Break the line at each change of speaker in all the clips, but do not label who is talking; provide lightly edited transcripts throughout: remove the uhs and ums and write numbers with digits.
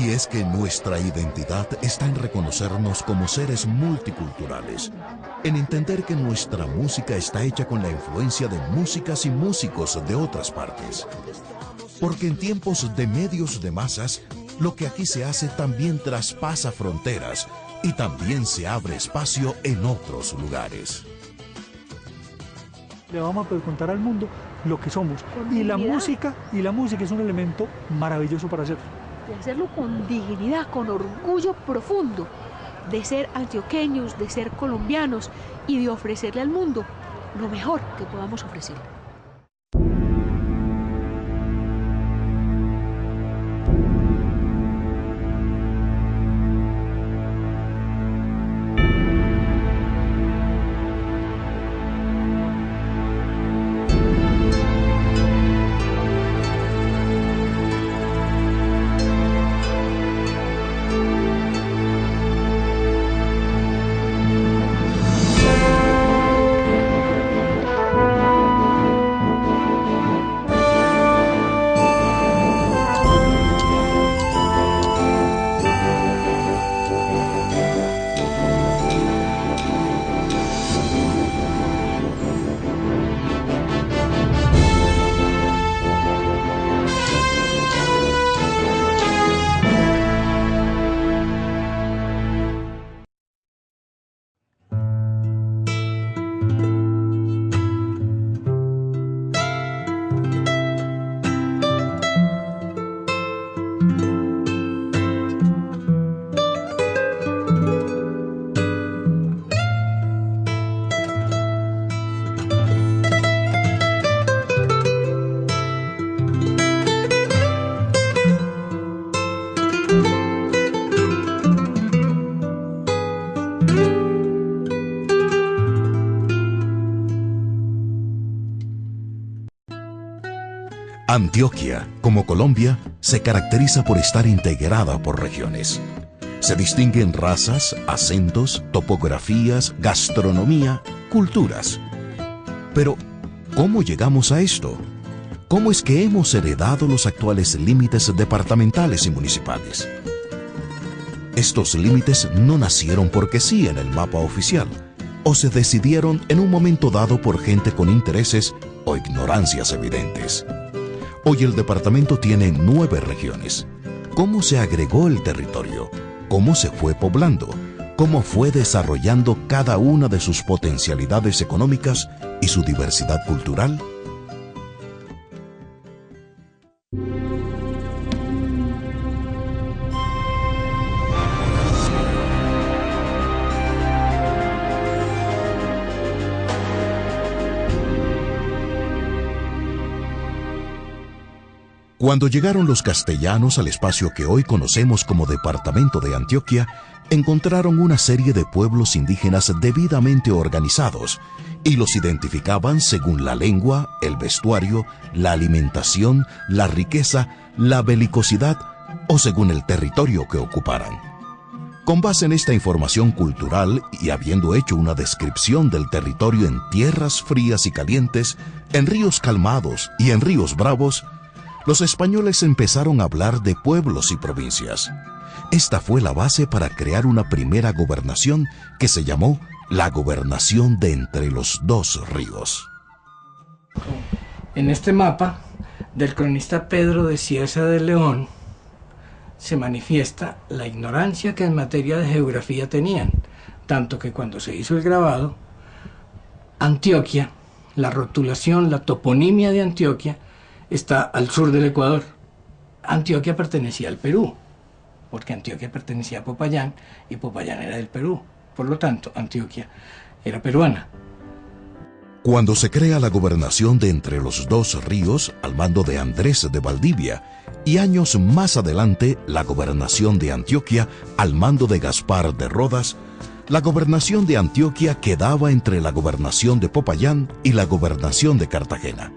Y es que nuestra identidad está en reconocernos como seres multiculturales, en entender que nuestra música está hecha con la influencia de músicas y músicos de otras partes. Porque en tiempos de medios de masas, lo que aquí se hace también traspasa fronteras y también se abre espacio en otros lugares.
Le vamos a poder contar al mundo lo que somos. Y la música es un elemento maravilloso para hacerlo.
De hacerlo con dignidad, con orgullo profundo, de ser antioqueños, de ser colombianos y de ofrecerle al mundo lo mejor que podamos ofrecerle.
Antioquia, como Colombia, se caracteriza por estar integrada por regiones. Se distinguen razas, acentos, topografías, gastronomía, culturas. Pero, ¿cómo llegamos a esto? ¿Cómo es que hemos heredado los actuales límites departamentales y municipales? Estos límites no nacieron porque sí en el mapa oficial, o se decidieron en un momento dado por gente con intereses o ignorancias evidentes. Hoy el departamento tiene 9 regiones. ¿Cómo se agregó el territorio? ¿Cómo se fue poblando? ¿Cómo fue desarrollando cada una de sus potencialidades económicas y su diversidad cultural? Cuando llegaron los castellanos al espacio que hoy conocemos como Departamento de Antioquia, encontraron una serie de pueblos indígenas debidamente organizados y los identificaban según la lengua, el vestuario, la alimentación, la riqueza, la belicosidad o según el territorio que ocuparan. Con base en esta información cultural y habiendo hecho una descripción del territorio en tierras frías y calientes, en ríos calmados y en ríos bravos, los españoles empezaron a hablar de pueblos y provincias. Esta fue la base para crear una primera gobernación que se llamó la Gobernación de Entre los Dos Ríos.
En este mapa del cronista Pedro de Cieza de León se manifiesta la ignorancia que en materia de geografía tenían, tanto que cuando se hizo el grabado, Antioquia, la rotulación, la toponimia de Antioquia, está al sur del Ecuador. Antioquia pertenecía al Perú, porque Antioquia pertenecía a Popayán y Popayán era del Perú. Por lo tanto, Antioquia era peruana.
Cuando se crea la gobernación de Entre los Dos Ríos al mando de Andrés de Valdivia y años más adelante la gobernación de Antioquia al mando de Gaspar de Rodas, la gobernación de Antioquia quedaba entre la gobernación de Popayán y la gobernación de Cartagena.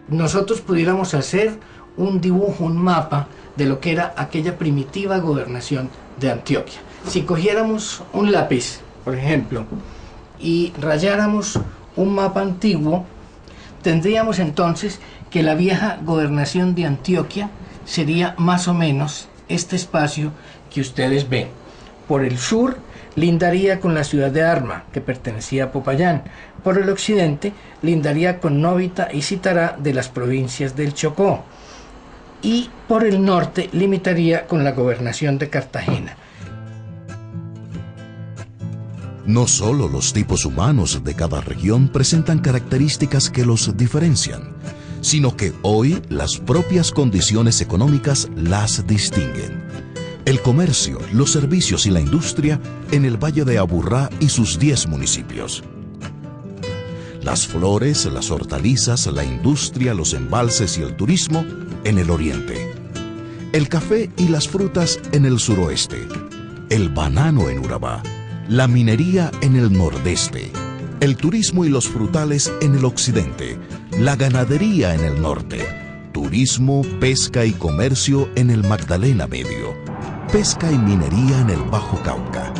Nosotros pudiéramos hacer un dibujo, un mapa de lo que era aquella primitiva gobernación de Antioquia. Si cogiéramos un lápiz, por ejemplo, y rayáramos un mapa antiguo, tendríamos entonces que la vieja gobernación de Antioquia sería más o menos este espacio que ustedes ven. Por el sur lindaría con la ciudad de Arma, que pertenecía a Popayán. Por el occidente lindaría con Novita y Citará de las provincias del Chocó. Y por el norte limitaría con la gobernación de Cartagena.
No solo los tipos humanos de cada región presentan características que los diferencian, sino que hoy las propias condiciones económicas las distinguen. El comercio, los servicios y la industria en el Valle de Aburrá y sus 10 municipios. Las flores, las hortalizas, la industria, los embalses y el turismo en el oriente. El café y las frutas en el suroeste. El banano en Urabá. La minería en el nordeste. El turismo y los frutales en el occidente. La ganadería en el norte. Turismo, pesca y comercio en el Magdalena Medio. Pesca y minería en el Bajo Cauca.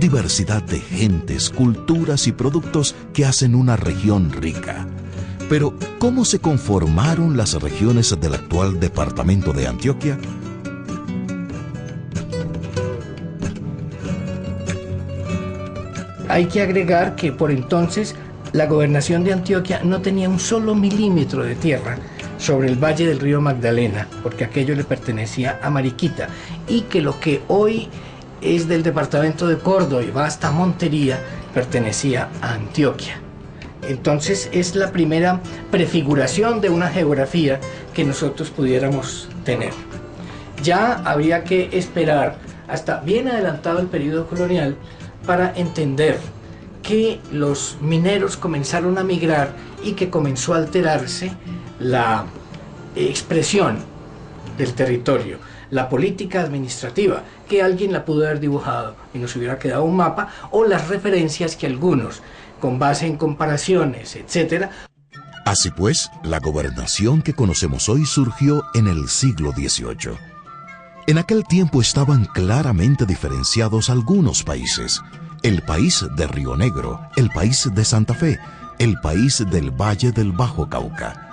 Diversidad de gentes, culturas y productos que hacen una región rica. Pero, ¿cómo se conformaron las regiones del actual departamento de Antioquia?
Hay que agregar que por entonces la gobernación de Antioquia no tenía un solo milímetro de tierra sobre el valle del río Magdalena, porque aquello le pertenecía a Mariquita, y que lo que hoy es del departamento de Córdoba y va hasta Montería pertenecía a Antioquia. Entonces es la primera prefiguración de una geografía que nosotros pudiéramos tener. Ya habría que esperar hasta bien adelantado el periodo colonial para entender que los mineros comenzaron a migrar y que comenzó a alterarse la expresión del territorio, la política administrativa, que alguien la pudo haber dibujado y nos hubiera quedado un mapa, o las referencias que algunos, con base en comparaciones, etc.
Así pues, la gobernación que conocemos hoy surgió en el siglo XVIII. En aquel tiempo estaban claramente diferenciados algunos países. El país de Río Negro, el país de Santa Fe, el país del Valle del Bajo Cauca.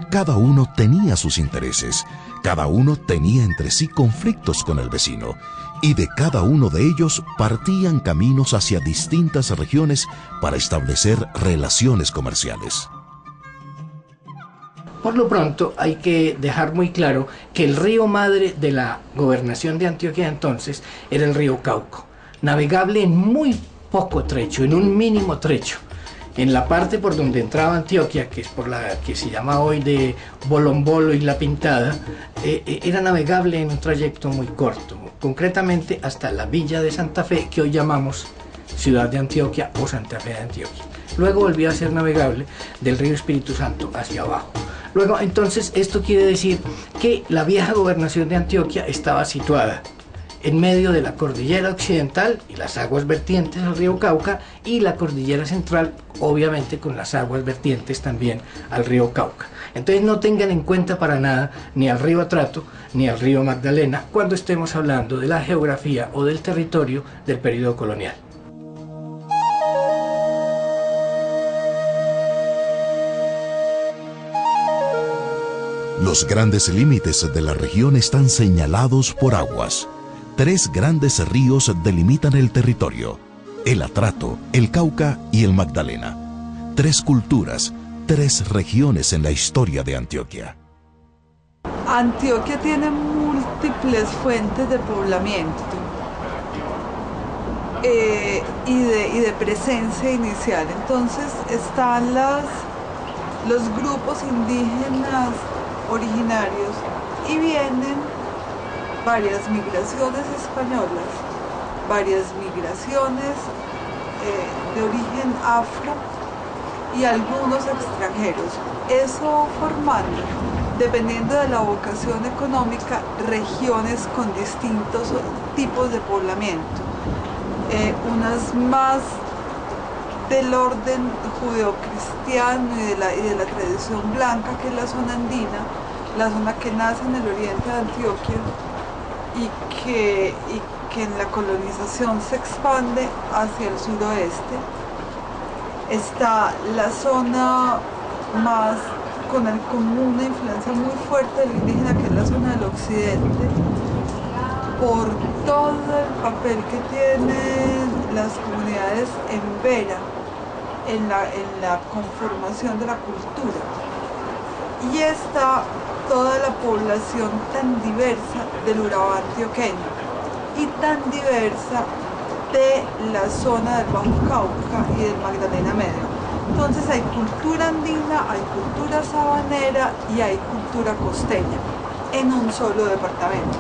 Cada uno tenía sus intereses, cada uno tenía entre sí conflictos con el vecino, y de cada uno de ellos partían caminos hacia distintas regiones para establecer relaciones comerciales.
Por lo pronto hay que dejar muy claro que el río madre de la gobernación de Antioquia entonces era el río Cauca, navegable en muy poco trecho, en un mínimo trecho. En la parte por donde entraba Antioquia, que es por la que se llama hoy de Bolombolo y La Pintada, era navegable en un trayecto muy corto, concretamente hasta la villa de Santa Fe, que hoy llamamos Ciudad de Antioquia o Santa Fe de Antioquia. Luego volvió a ser navegable del río Espíritu Santo hacia abajo. Luego, entonces, esto quiere decir que la vieja gobernación de Antioquia estaba situada en medio de la cordillera occidental y las aguas vertientes al río Cauca, y la cordillera central, obviamente con las aguas vertientes también al río Cauca. Entonces no tengan en cuenta para nada ni al río Atrato ni al río Magdalena cuando estemos hablando de la geografía o del territorio del periodo colonial.
Los grandes límites de la región están señalados por aguas. 3 grandes ríos delimitan el territorio: el Atrato, el Cauca y el Magdalena. 3 culturas, 3 regiones en la historia de Antioquia.
Antioquia tiene múltiples fuentes de poblamiento y de presencia inicial. Entonces están los grupos indígenas originarios y vienen varias migraciones españolas, varias migraciones de origen afro y algunos extranjeros. Eso formando, dependiendo de la vocación económica, regiones con distintos tipos de poblamiento. Unas más del orden judeocristiano y de la tradición blanca, que es la zona andina, la zona que nace en el oriente de Antioquia, y que en la colonización se expande hacia el suroeste. Está la zona más con una influencia muy fuerte del indígena, que es la zona del occidente, por todo el papel que tienen las comunidades en Vera en la conformación de la cultura. Y está toda la población tan diversa del Urabá antioqueño y tan diversa de la zona del Bajo Cauca y del Magdalena Medio. Entonces hay cultura andina, hay cultura sabanera y hay cultura costeña en un solo departamento.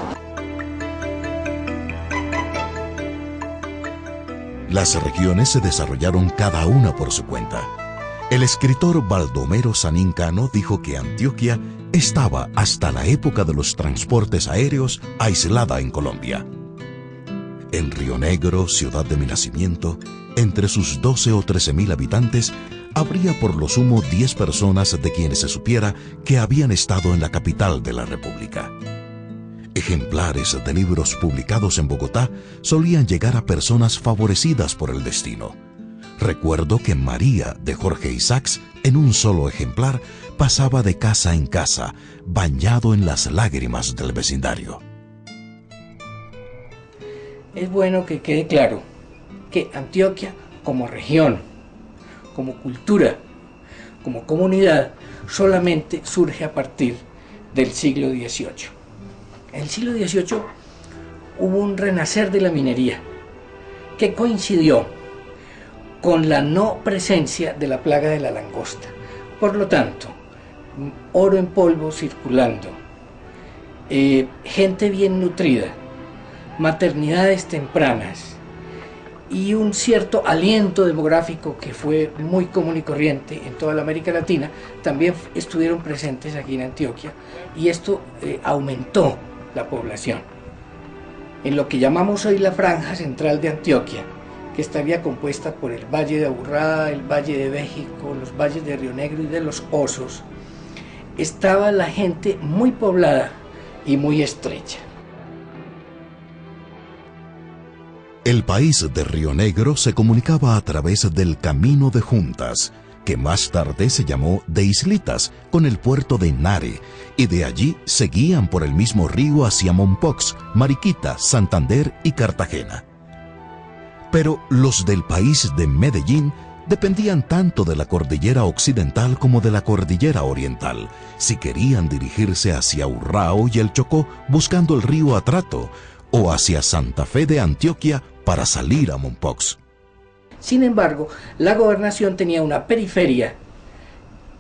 Las regiones se desarrollaron cada una por su cuenta. El escritor Baldomero Sanín Cano dijo que Antioquia estaba hasta la época de los transportes aéreos aislada en Colombia. En Río Negro, ciudad de mi nacimiento, entre sus 12 o 13.000 habitantes, habría por lo sumo 10 personas de quienes se supiera que habían estado en la capital de la República. Ejemplares de libros publicados en Bogotá solían llegar a personas favorecidas por el destino. Recuerdo que María, de Jorge Isaacs, en un solo ejemplar, pasaba de casa en casa, bañado en las lágrimas del vecindario.
Es bueno que quede claro que Antioquia, como región, como cultura, como comunidad, solamente surge a partir del siglo XVIII. En el siglo XVIII hubo un renacer de la minería que coincidió con la no presencia de la plaga de la langosta. Por lo tanto, oro en polvo circulando, gente bien nutrida, maternidades tempranas y un cierto aliento demográfico que fue muy común y corriente en toda la América Latina, también estuvieron presentes aquí en Antioquia, y esto aumentó la población. En lo que llamamos hoy la franja central de Antioquia, que estaría compuesta por el Valle de Aburrá, el Valle de México, los valles de Río Negro y de los Osos, estaba la gente muy poblada y muy estrecha.
El país de Río Negro se comunicaba a través del Camino de Juntas, que más tarde se llamó de Islitas, con el puerto de Nare, y de allí seguían por el mismo río hacia Mompox, Mariquita, Santander y Cartagena. Pero los del país de Medellín dependían tanto de la cordillera occidental como de la cordillera oriental, si querían dirigirse hacia Urrao y el Chocó buscando el río Atrato, o hacia Santa Fe de Antioquia para salir a Mompox.
Sin embargo, la gobernación tenía una periferia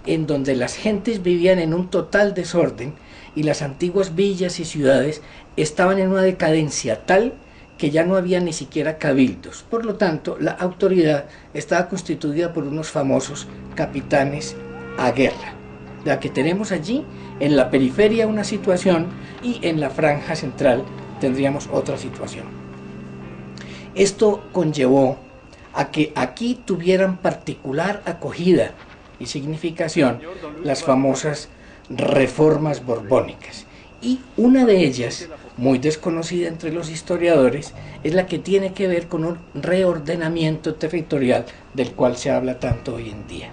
en donde las gentes vivían en un total desorden y las antiguas villas y ciudades estaban en una decadencia tal que ya no había ni siquiera cabildos. Por lo tanto, la autoridad estaba constituida por unos famosos capitanes a guerra. La que tenemos allí, en la periferia una situación y en la franja central tendríamos otra situación. Esto conllevó a que aquí tuvieran particular acogida y significación las famosas reformas borbónicas. Y una de ellas, muy desconocida entre los historiadores, es la que tiene que ver con un reordenamiento territorial del cual se habla tanto hoy en día.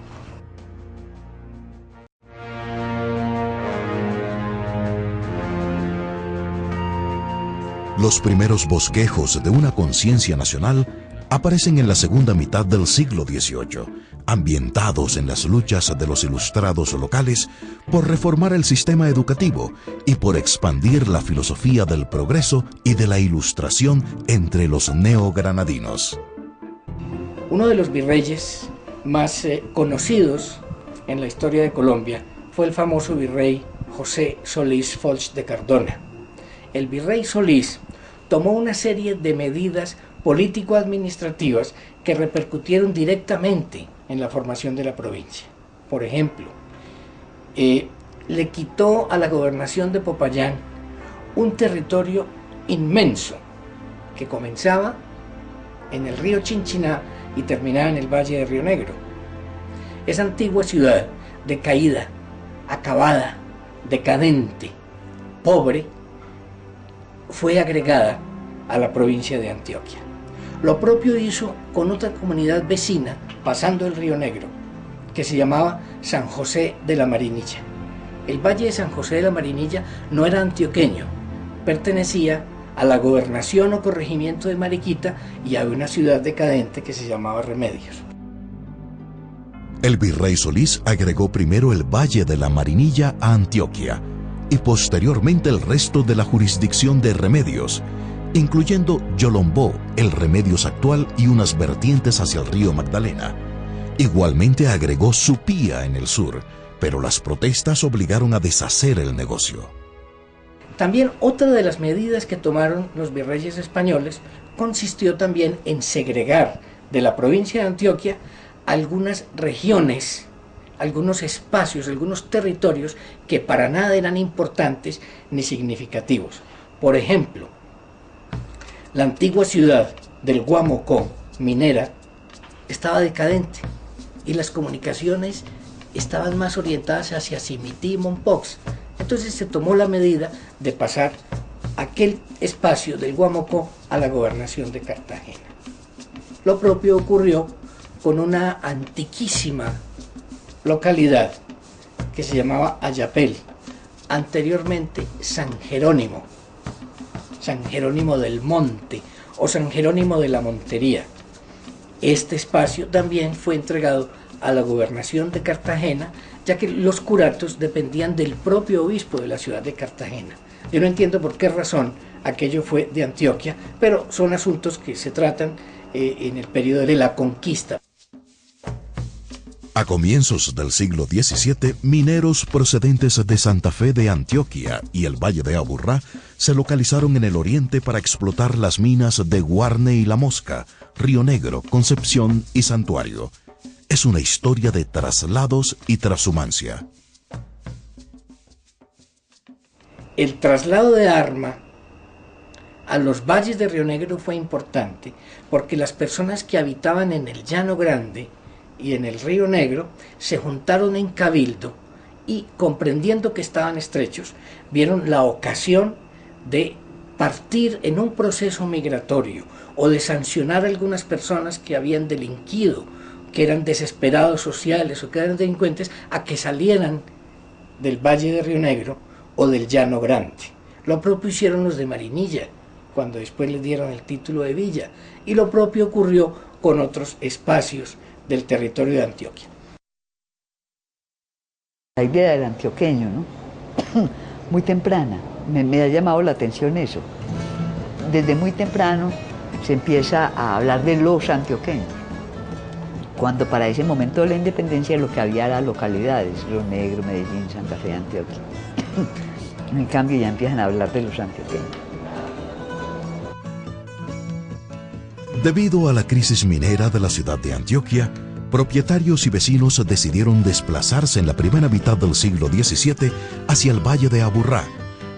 Los primeros bosquejos de una conciencia nacional aparecen en la segunda mitad del siglo XVIII, ambientados en las luchas de los ilustrados locales por reformar el sistema educativo y por expandir la filosofía del progreso y de la ilustración entre los neogranadinos.
Uno de los virreyes más conocidos en la historia de Colombia fue el famoso virrey José Solís Foix de Cardona. El virrey Solís tomó una serie de medidas político-administrativas que repercutieron directamente en la formación de la provincia. Por ejemplo, le quitó a la gobernación de Popayán un territorio inmenso que comenzaba en el río Chinchiná y terminaba en el valle de Río Negro. Esa antigua ciudad, decaída, acabada, decadente, pobre, fue agregada a la provincia de Antioquia. Lo propio hizo con otra comunidad vecina, pasando el Río Negro, que se llamaba San José de la Marinilla. El valle de San José de la Marinilla no era antioqueño, pertenecía a la gobernación o corregimiento de Mariquita y a una ciudad decadente que se llamaba Remedios.
El virrey Solís agregó primero el Valle de la Marinilla a Antioquia y posteriormente el resto de la jurisdicción de Remedios, incluyendo Yolombó, el Remedios actual y unas vertientes hacia el río Magdalena. Igualmente agregó Supía en el sur, pero las protestas obligaron a deshacer el negocio.
También otra de las medidas que tomaron los virreyes españoles consistió también en segregar de la provincia de Antioquia algunas regiones, algunos espacios, algunos territorios que para nada eran importantes ni significativos. Por ejemplo, la antigua ciudad del Guamocó, minera, estaba decadente y las comunicaciones estaban más orientadas hacia Simití y Mompox. Entonces se tomó la medida de pasar aquel espacio del Guamocó a la gobernación de Cartagena. Lo propio ocurrió con una antiquísima localidad que se llamaba Ayapel, anteriormente San Jerónimo del Monte o San Jerónimo de la Montería. Este espacio también fue entregado a la gobernación de Cartagena, ya que los curatos dependían del propio obispo de la ciudad de Cartagena. Yo no entiendo por qué razón aquello fue de Antioquia, pero son asuntos que se tratan en el periodo de la conquista.
A comienzos del siglo XVII, mineros procedentes de Santa Fe de Antioquia y el Valle de Aburrá se localizaron en el oriente para explotar las minas de Guarne y La Mosca, Río Negro, Concepción y Santuario. Es una historia de traslados y transhumancia.
El traslado de arma a los valles de Río Negro fue importante porque las personas que habitaban en el Llano Grande y en el Río Negro se juntaron en cabildo y, comprendiendo que estaban estrechos, vieron la ocasión de partir en un proceso migratorio o de sancionar a algunas personas que habían delinquido, que eran desesperados sociales o que eran delincuentes, a que salieran del Valle de Río Negro o del Llano Grande. Lo propio hicieron los de Marinilla, cuando después les dieron el título de villa, y lo propio ocurrió con otros espacios del territorio de Antioquia.
La idea del antioqueño, ¿no? Muy temprana, me ha llamado la atención eso. Desde muy temprano se empieza a hablar de los antioqueños, cuando para ese momento de la independencia lo que había era localidades, Río Negro, Medellín, Santa Fe, Antioquia. En cambio ya empiezan a hablar de los antioqueños.
Debido a la crisis minera de la ciudad de Antioquia, propietarios y vecinos decidieron desplazarse en la primera mitad del siglo XVII hacia el Valle de Aburrá,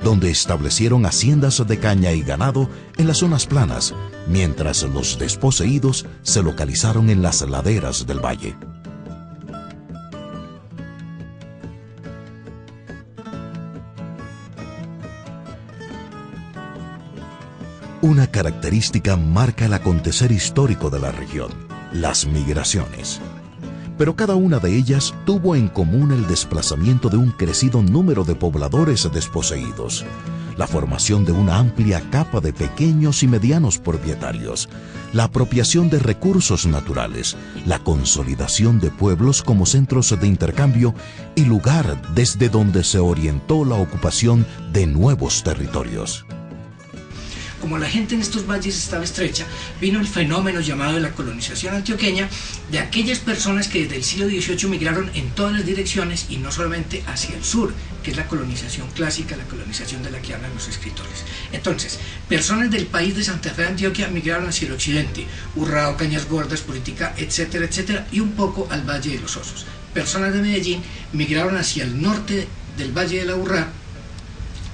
donde establecieron haciendas de caña y ganado en las zonas planas, mientras los desposeídos se localizaron en las laderas del valle. Una característica marca el acontecer histórico de la región: las migraciones. Pero cada una de ellas tuvo en común el desplazamiento de un crecido número de pobladores desposeídos, la formación de una amplia capa de pequeños y medianos propietarios, la apropiación de recursos naturales, la consolidación de pueblos como centros de intercambio y lugar desde donde se orientó la ocupación de nuevos territorios.
Como la gente en estos valles estaba estrecha, vino el fenómeno llamado de la colonización antioqueña, de aquellas personas que desde el siglo XVIII migraron en todas las direcciones y no solamente hacia el sur, que es la colonización clásica, la colonización de la que hablan los escritores. Entonces, personas del país de Santa Fe de Antioquia migraron hacia el occidente, Urrao, Cañas Gordas, Puritica, etcétera, etcétera, y un poco al Valle de los Osos. Personas de Medellín migraron hacia el norte del Valle de la Urrá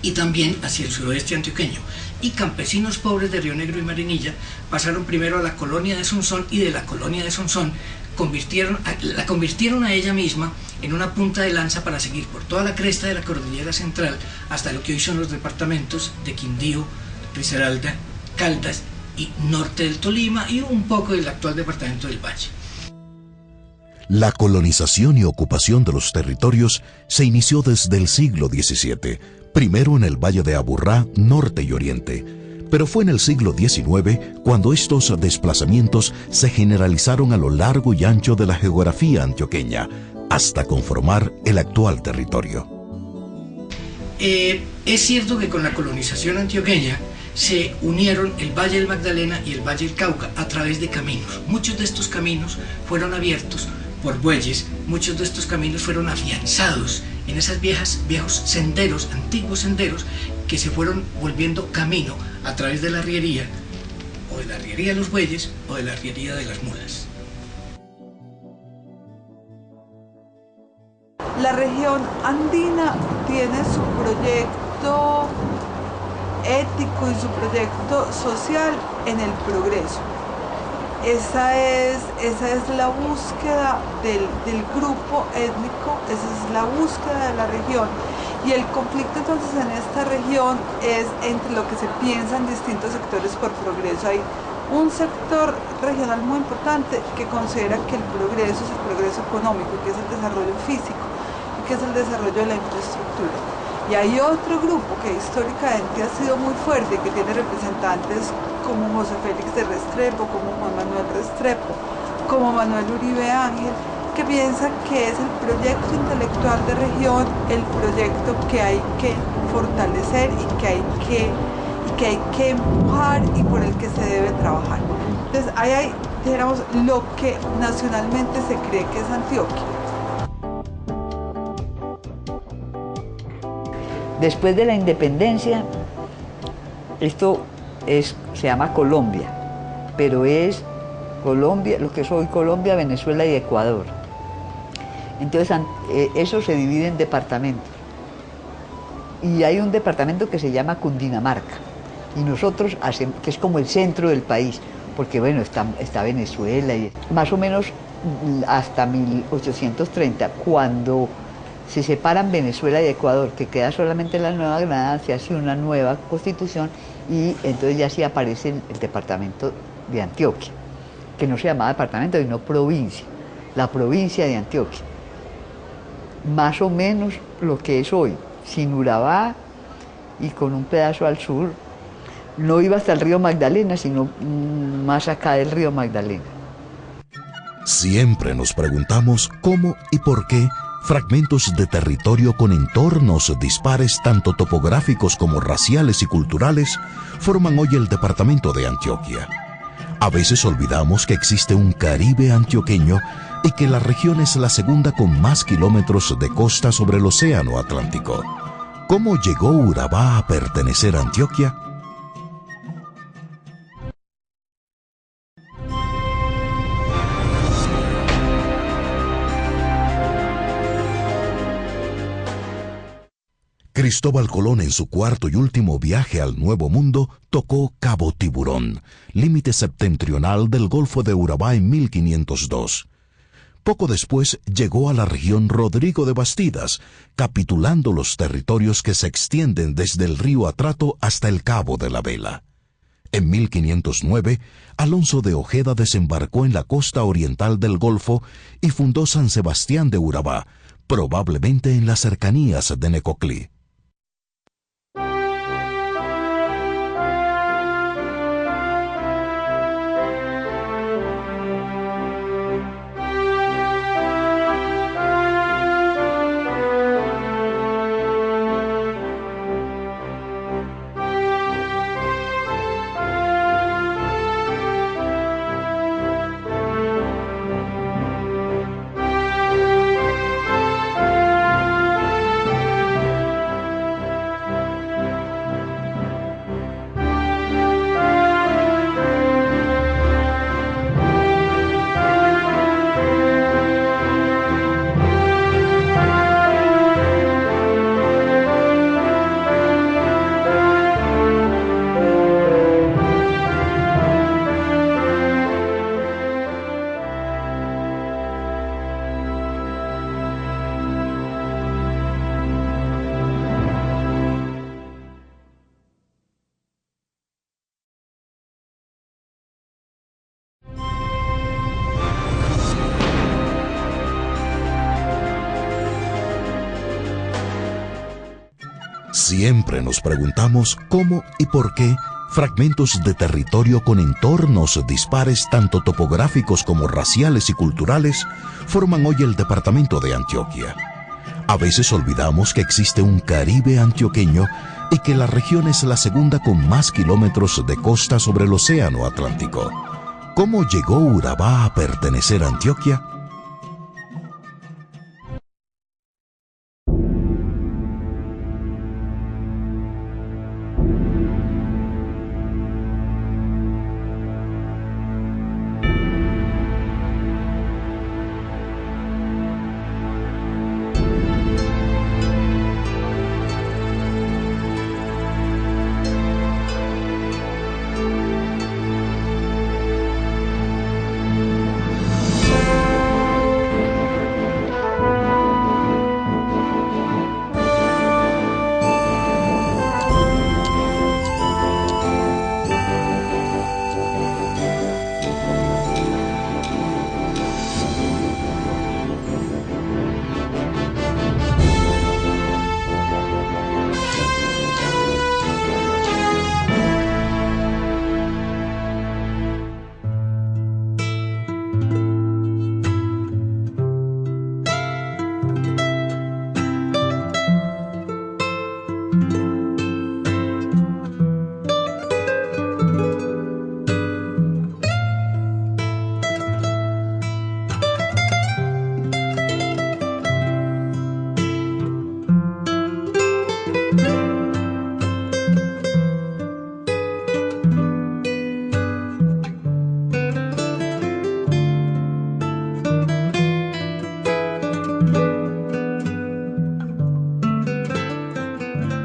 y también hacia el suroeste antioqueño. Y campesinos pobres de Río Negro y Marinilla pasaron primero a la colonia de Sonsón y de la colonia de Sonsón la convirtieron a ella misma en una punta de lanza para seguir por toda la cresta de la cordillera central hasta lo que hoy son los departamentos de Quindío, Risaralda, Caldas y norte del Tolima y un poco del actual departamento del Valle.
La colonización y ocupación de los territorios se inició desde el siglo XVII, primero en el Valle de Aburrá, norte y oriente, Pero fue en el siglo XIX cuando estos desplazamientos se generalizaron a lo largo y ancho de la geografía antioqueña, hasta conformar el actual territorio.
Es cierto que con la colonización antioqueña se unieron el Valle del Magdalena y el Valle del Cauca a través de caminos. Muchos de estos caminos fueron abiertos por bueyes, muchos de estos caminos fueron afianzados en esos viejos senderos, antiguos senderos, que se fueron volviendo camino a través de la arriería, o de la arriería de los bueyes, o de la arriería de las mulas.
La región andina tiene su proyecto ético y su proyecto social en el progreso. Esa es la búsqueda del grupo étnico, esa es la búsqueda de la región. Y el conflicto entonces en esta región es entre lo que se piensa en distintos sectores por progreso. Hay un sector regional muy importante que considera que el progreso es el progreso económico, que es el desarrollo físico, que es el desarrollo de la infraestructura. Y hay otro grupo que históricamente ha sido muy fuerte, que tiene representantes como José Félix de Restrepo, como Juan Manuel Restrepo, como Manuel Uribe Ángel, que piensa que es el proyecto intelectual de región, el proyecto que hay que fortalecer y que hay que empujar y por el que se debe trabajar. Entonces ahí hay, dijéramos, lo que nacionalmente se cree que es Antioquia.
Después de la independencia, esto se llama Colombia, pero es Colombia, lo que es hoy Colombia, Venezuela y Ecuador. Entonces eso se divide en departamentos. Y hay un departamento que se llama Cundinamarca. Y nosotros hacemos, que es como el centro del país, porque bueno, está Venezuela, y más o menos hasta 1830, cuando se separan Venezuela y Ecuador, que queda solamente la Nueva Granada, se hace una nueva constitución y entonces ya sí aparece el departamento de Antioquia, que no se llamaba departamento, sino provincia, la provincia de Antioquia. Más o menos lo que es hoy, sin Urabá y con un pedazo al sur. No iba hasta el río Magdalena, sino más acá del río Magdalena.
Siempre nos preguntamos cómo y por qué fragmentos de territorio con entornos dispares tanto topográficos como raciales y culturales forman hoy el departamento de Antioquia. A veces olvidamos que existe un Caribe antioqueño y que la región es la segunda con más kilómetros de costa sobre el océano Atlántico. ¿Cómo llegó Urabá a pertenecer a Antioquia? Cristóbal Colón, en su cuarto y último viaje al Nuevo Mundo, tocó Cabo Tiburón, límite septentrional del Golfo de Urabá en 1502. Poco después llegó a la región Rodrigo de Bastidas, capitulando los territorios que se extienden desde el río Atrato hasta el Cabo de la Vela. En 1509, Alonso de Ojeda desembarcó en la costa oriental del Golfo y fundó San Sebastián de Urabá, probablemente en las cercanías de Necoclí. Siempre nos preguntamos cómo y por qué Fragmentos de territorio con entornos dispares tanto topográficos como raciales y culturales forman hoy el departamento de Antioquia. A veces olvidamos que existe un Caribe antioqueño y que la región es la segunda con más kilómetros de costa sobre el Océano Atlántico. ¿Cómo llegó Urabá a pertenecer a Antioquia?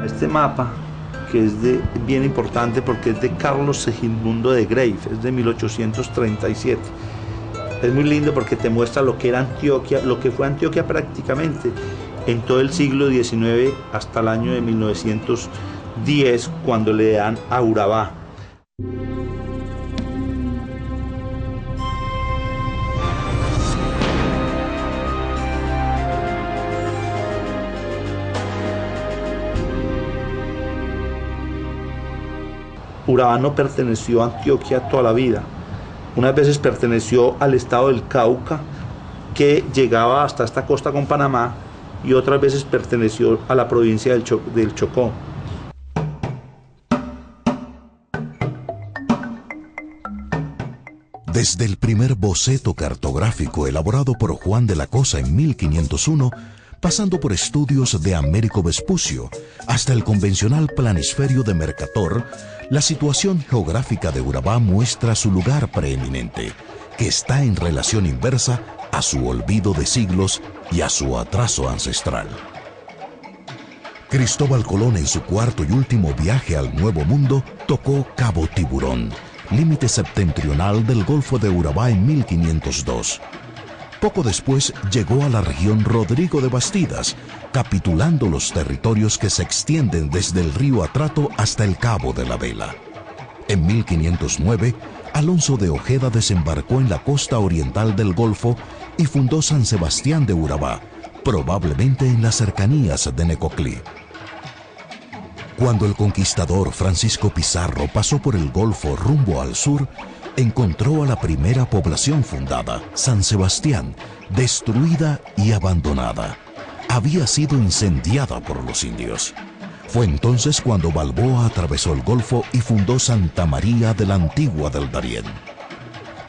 Este mapa, que es bien importante porque es de Carlos Segismundo de Greif, es de 1837. Es muy lindo porque te muestra lo que era Antioquia, lo que fue Antioquia prácticamente en todo el siglo XIX hasta el año de 1910, cuando le dan a Urabá. Urabá no perteneció a Antioquia toda la vida. Unas veces perteneció al estado del Cauca, que llegaba hasta esta costa con Panamá, y otras veces perteneció a la provincia del Chocó.
Desde el primer boceto cartográfico elaborado por Juan de la Cosa en 1501, pasando por estudios de Américo Vespucio, hasta el convencional planisferio de Mercator, la situación geográfica de Urabá muestra su lugar preeminente, que está en relación inversa a su olvido de siglos y a su atraso ancestral. Cristóbal Colón, en su cuarto y último viaje al Nuevo Mundo, tocó Cabo Tiburón, límite septentrional del Golfo de Urabá en 1502. Poco después llegó a la región Rodrigo de Bastidas, capitulando los territorios que se extienden desde el río Atrato hasta el Cabo de la Vela. En 1509, Alonso de Ojeda desembarcó en la costa oriental del Golfo y fundó San Sebastián de Urabá, probablemente en las cercanías de Necoclí. Cuando el conquistador Francisco Pizarro pasó por el Golfo rumbo al sur, encontró a la primera población fundada, San Sebastián, destruida y abandonada. Había sido incendiada por los indios. Fue entonces cuando Balboa atravesó el Golfo y fundó Santa María de la Antigua del Darién.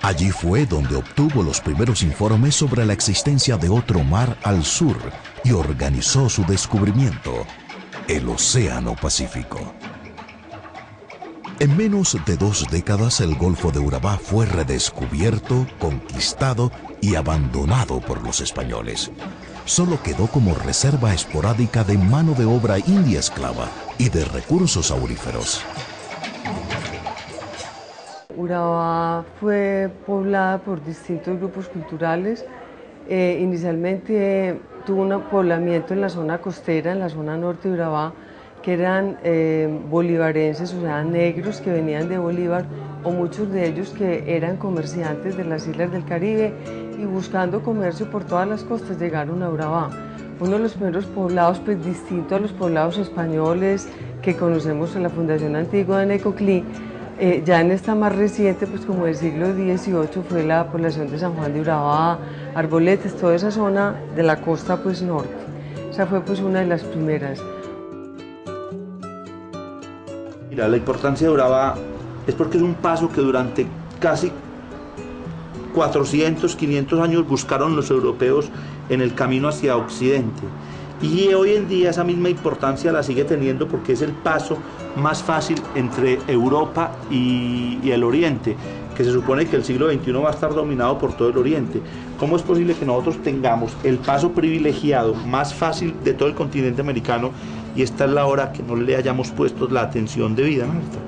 Allí fue donde obtuvo los primeros informes sobre la existencia de otro mar al sur y organizó su descubrimiento, el Océano Pacífico. En menos de 2 décadas, el Golfo de Urabá fue redescubierto, conquistado y abandonado por los españoles. Solo quedó como reserva esporádica de mano de obra india esclava y de recursos auríferos.
Urabá fue poblada por distintos grupos culturales. Inicialmente tuvo un poblamiento en la zona costera, en la zona norte de Urabá, que eran bolivarenses, o sea, negros que venían de Bolívar, o muchos de ellos que eran comerciantes de las islas del Caribe y buscando comercio por todas las costas llegaron a Urabá. Uno de los primeros poblados, pues distinto a los poblados españoles que conocemos en la fundación antigua de Necoclí, Ya en esta más reciente, pues como del siglo XVIII, fue la población de San Juan de Urabá, Arboletes, toda esa zona de la costa pues norte. Esa fue pues una de las primeras.
Mira, la importancia de Urabá es porque es un paso que durante casi 400, 500 años buscaron los europeos en el camino hacia Occidente. Y hoy en día esa misma importancia la sigue teniendo porque es el paso más fácil entre Europa y el Oriente, que se supone que el siglo XXI va a estar dominado por todo el Oriente. ¿Cómo es posible que nosotros tengamos el paso privilegiado más fácil de todo el continente americano y esta es la hora que no le hayamos puesto la atención debida, Marta?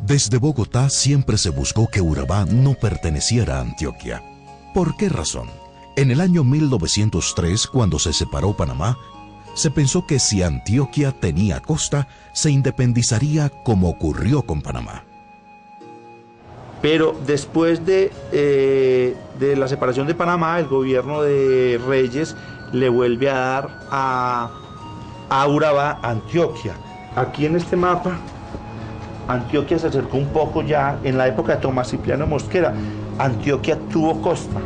Desde Bogotá siempre se buscó que Urabá no perteneciera a Antioquia. ¿Por qué razón? En el año 1903, cuando se separó Panamá, se pensó que si Antioquia tenía costa, se independizaría como ocurrió con Panamá.
Pero después de la separación de Panamá, el gobierno de Reyes le vuelve a dar a Urabá Antioquia. Aquí en este mapa, Antioquia se acercó un poco ya en la época de Tomás Cipriano Mosquera. Antioquia tuvo costa.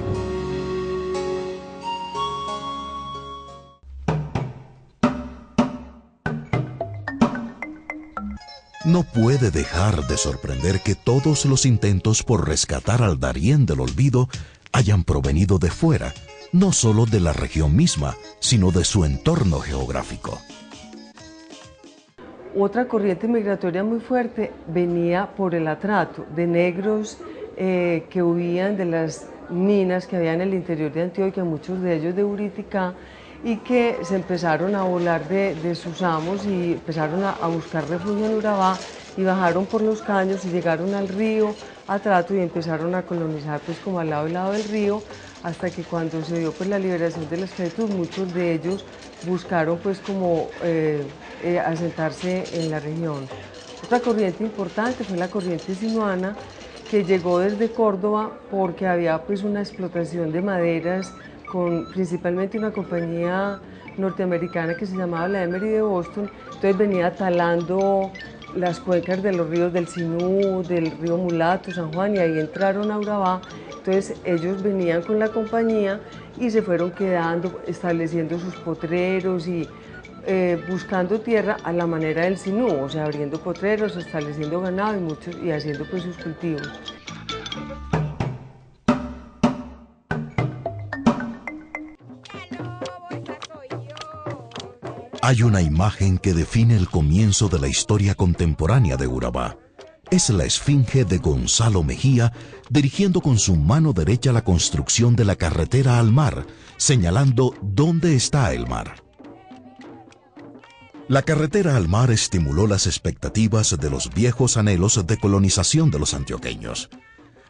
No puede dejar de sorprender que todos los intentos por rescatar al Darién del olvido hayan provenido de fuera, no solo de la región misma, sino de su entorno geográfico.
Otra corriente migratoria muy fuerte venía por el atrato de negros que huían de las minas que había en el interior de Antioquia, muchos de ellos de Uriticá, y que se empezaron a volar de sus amos y empezaron a buscar refugio en Urabá y bajaron por los caños y llegaron al río Atrato y empezaron a colonizar pues como al lado del río, hasta que cuando se dio pues la liberación de la esclavitud, muchos de ellos buscaron pues como asentarse en la región. Otra corriente importante fue la corriente sinuana, que llegó desde Córdoba porque había pues una explotación de maderas con principalmente una compañía norteamericana que se llamaba la Emery de Boston. Entonces venía talando las cuencas de los ríos del Sinú, del río Mulato, San Juan, y ahí entraron a Urabá. Entonces ellos venían con la compañía y se fueron quedando, estableciendo sus potreros y buscando tierra a la manera del Sinú, o sea, abriendo potreros, estableciendo ganado y haciendo pues sus cultivos.
Hay una imagen que define el comienzo de la historia contemporánea de Urabá. Es la esfinge de Gonzalo Mejía dirigiendo con su mano derecha la construcción de la carretera al mar, señalando dónde está el mar. La carretera al mar estimuló las expectativas de los viejos anhelos de colonización de los antioqueños.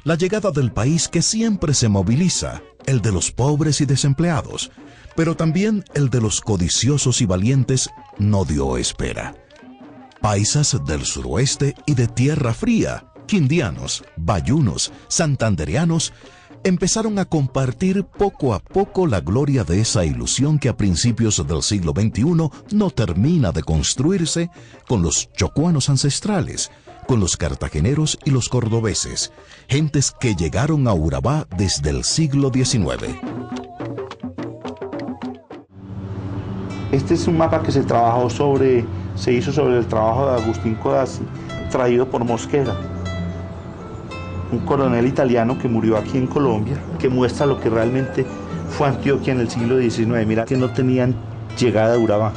La llegada del país que siempre se moviliza, el de los pobres y desempleados, pero también el de los codiciosos y valientes, no dio espera. Paisas del suroeste y de tierra fría, quindianos, bayunos, santandereanos, empezaron a compartir poco a poco la gloria de esa ilusión que a principios del siglo XXI no termina de construirse con los chocuanos ancestrales, con los cartageneros y los cordobeses, gentes que llegaron a Urabá desde el siglo XIX.
Este es un mapa que se hizo sobre el trabajo de Agustín Codazzi, traído por Mosquera, un coronel italiano que murió aquí en Colombia, que muestra lo que realmente fue Antioquia en el siglo XIX. Mira que no tenían llegada a Urabá.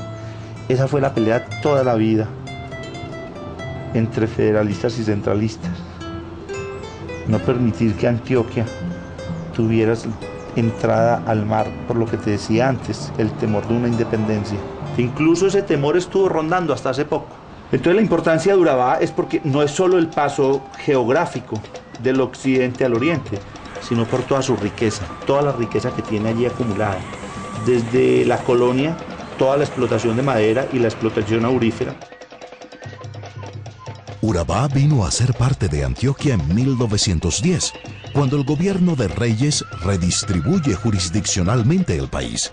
Esa fue la pelea toda la vida entre federalistas y centralistas. No permitir que Antioquia tuviera entrada al mar, por lo que te decía antes, el temor de una independencia. Incluso ese temor estuvo rondando hasta hace poco. Entonces la importancia de Urabá es porque no es solo el paso geográfico del occidente al oriente, sino por toda su riqueza, toda la riqueza que tiene allí acumulada. Desde la colonia, toda la explotación de madera y la explotación aurífera.
Urabá vino a ser parte de Antioquia en 1910, cuando el gobierno de Reyes redistribuye jurisdiccionalmente el país.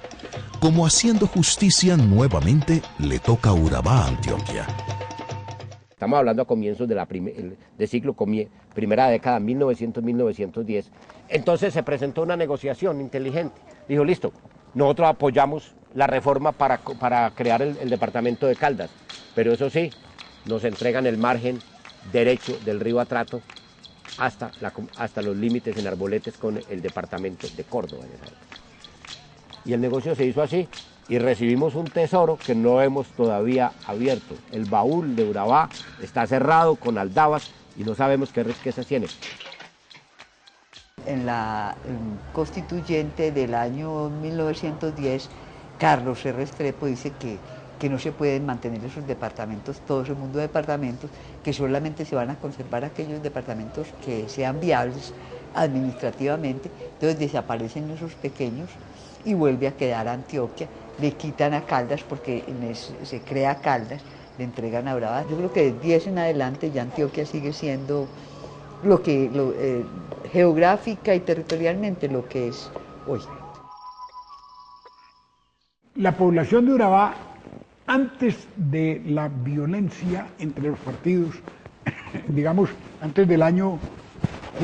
Como haciendo justicia nuevamente, le toca a Urabá, Antioquia.
Estamos hablando a comienzos de siglo, primera década, 1900-1910. Entonces se presentó una negociación inteligente. Dijo, listo, nosotros apoyamos la reforma para crear el departamento de Caldas, pero eso sí, nos entregan el margen derecho del río Atrato hasta los límites en Arboletes con el departamento de Córdoba en esa época. Y el negocio se hizo así y recibimos un tesoro que no hemos todavía abierto. El baúl de Urabá está cerrado con aldabas y no sabemos qué riquezas tiene.
En la constituyente del año 1910, Carlos R. Restrepo dice que no se pueden mantener esos departamentos, todo ese mundo de departamentos, que solamente se van a conservar aquellos departamentos que sean viables administrativamente. Entonces desaparecen esos pequeños y vuelve a quedar Antioquia. Le quitan a Caldas porque se crea Caldas, le entregan a Urabá. Yo creo que de 10 en adelante ya Antioquia sigue siendo geográfica y territorialmente lo que es hoy.
La población de Urabá, antes de la violencia entre los partidos, digamos, antes del año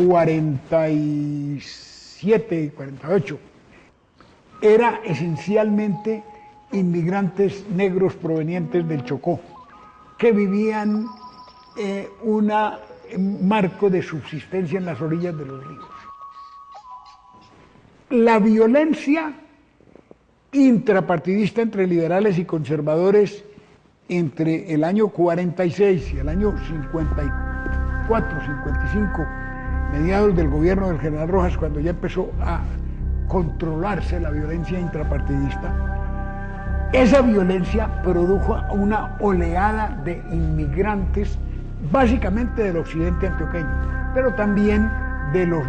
47, 48, era esencialmente inmigrantes negros provenientes del Chocó, que vivían un marco de subsistencia en las orillas de los ríos. La violencia intrapartidista entre liberales y conservadores entre el año 46 y el año 54, 55, mediados del gobierno del general Rojas, cuando ya empezó a controlarse la violencia intrapartidista, esa violencia produjo una oleada de inmigrantes, básicamente del occidente antioqueño, pero también de los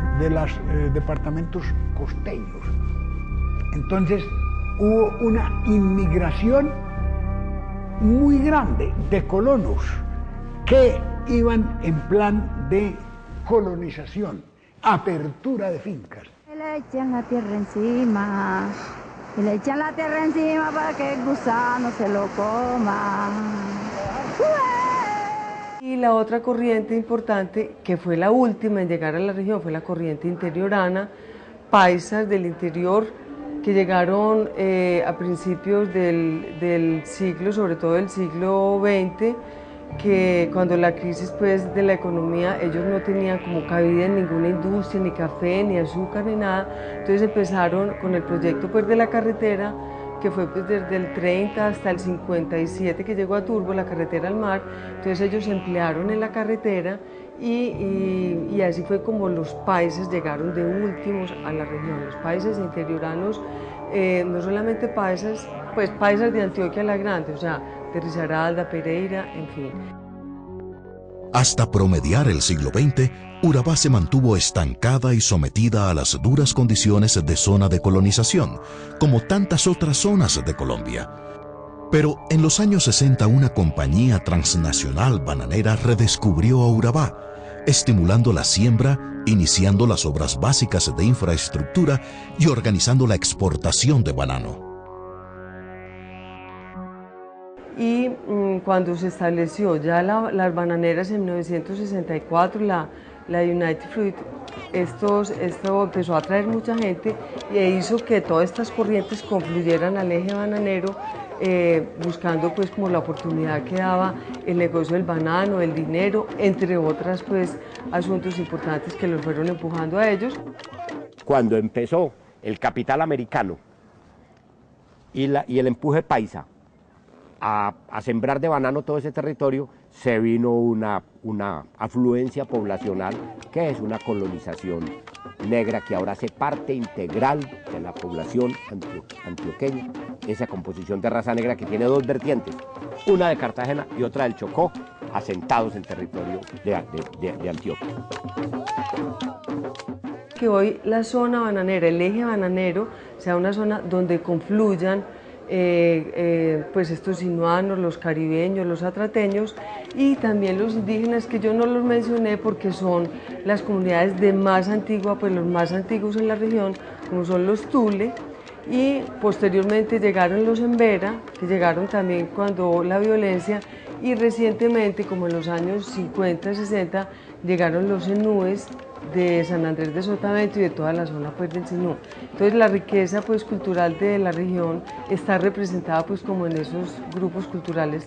departamentos costeños. Entonces hubo una inmigración muy grande de colonos que iban en plan de colonización, apertura de fincas.
Le echan la tierra encima, y le echan la tierra encima para que el gusano se lo coma.
Y la otra corriente importante, que fue la última en llegar a la región, fue la corriente interiorana, paisas del interior, que llegaron a principios del siglo, sobre todo del siglo XX, que cuando la crisis pues, de la economía, ellos no tenían como cabida en ninguna industria, ni café, ni azúcar, ni nada. Entonces empezaron con el proyecto pues, de la carretera, que fue pues, desde el 30 hasta el 57 que llegó a Turbo, la carretera al mar. Entonces ellos se emplearon en la carretera y así fue como los países llegaron de últimos a la región. Los países interioranos, no solamente paisas, pues paisas de Antioquia la Grande, o sea, de Risaralda, Pereira, en fin.
Hasta promediar el siglo XX, Urabá se mantuvo estancada y sometida a las duras condiciones de zona de colonización, como tantas otras zonas de Colombia. Pero en los años 60 una compañía transnacional bananera redescubrió a Urabá, estimulando la siembra, iniciando las obras básicas de infraestructura y organizando la exportación de banano.
Y cuando se estableció ya las bananeras en 1964, la United Fruit, esto empezó a atraer mucha gente e hizo que todas estas corrientes confluyeran al eje bananero, buscando pues como la oportunidad que daba el negocio del banano, el dinero, entre otras pues asuntos importantes que los fueron empujando a ellos.
Cuando empezó el capital americano y el empuje paisa a sembrar de banano todo ese territorio, se vino una afluencia poblacional que es una colonización negra que ahora hace parte integral de la población antioqueña, esa composición de raza negra que tiene dos vertientes, una de Cartagena y otra del Chocó, asentados en territorio de Antioquia.
Que hoy la zona bananera, el eje bananero, sea una zona donde confluyan pues estos sinuanos, los caribeños, los atrateños y también los indígenas, que yo no los mencioné porque son las comunidades de más antigua, pues los más antiguos en la región, como son los Tule, y posteriormente llegaron los Embera, que llegaron también cuando la violencia, Y recientemente, como en los años 50, 60, llegaron los zenúes de San Andrés de Sotavento y de toda la zona pues, del Zenú. Entonces la riqueza pues, cultural de la región está representada pues, como en esos grupos culturales.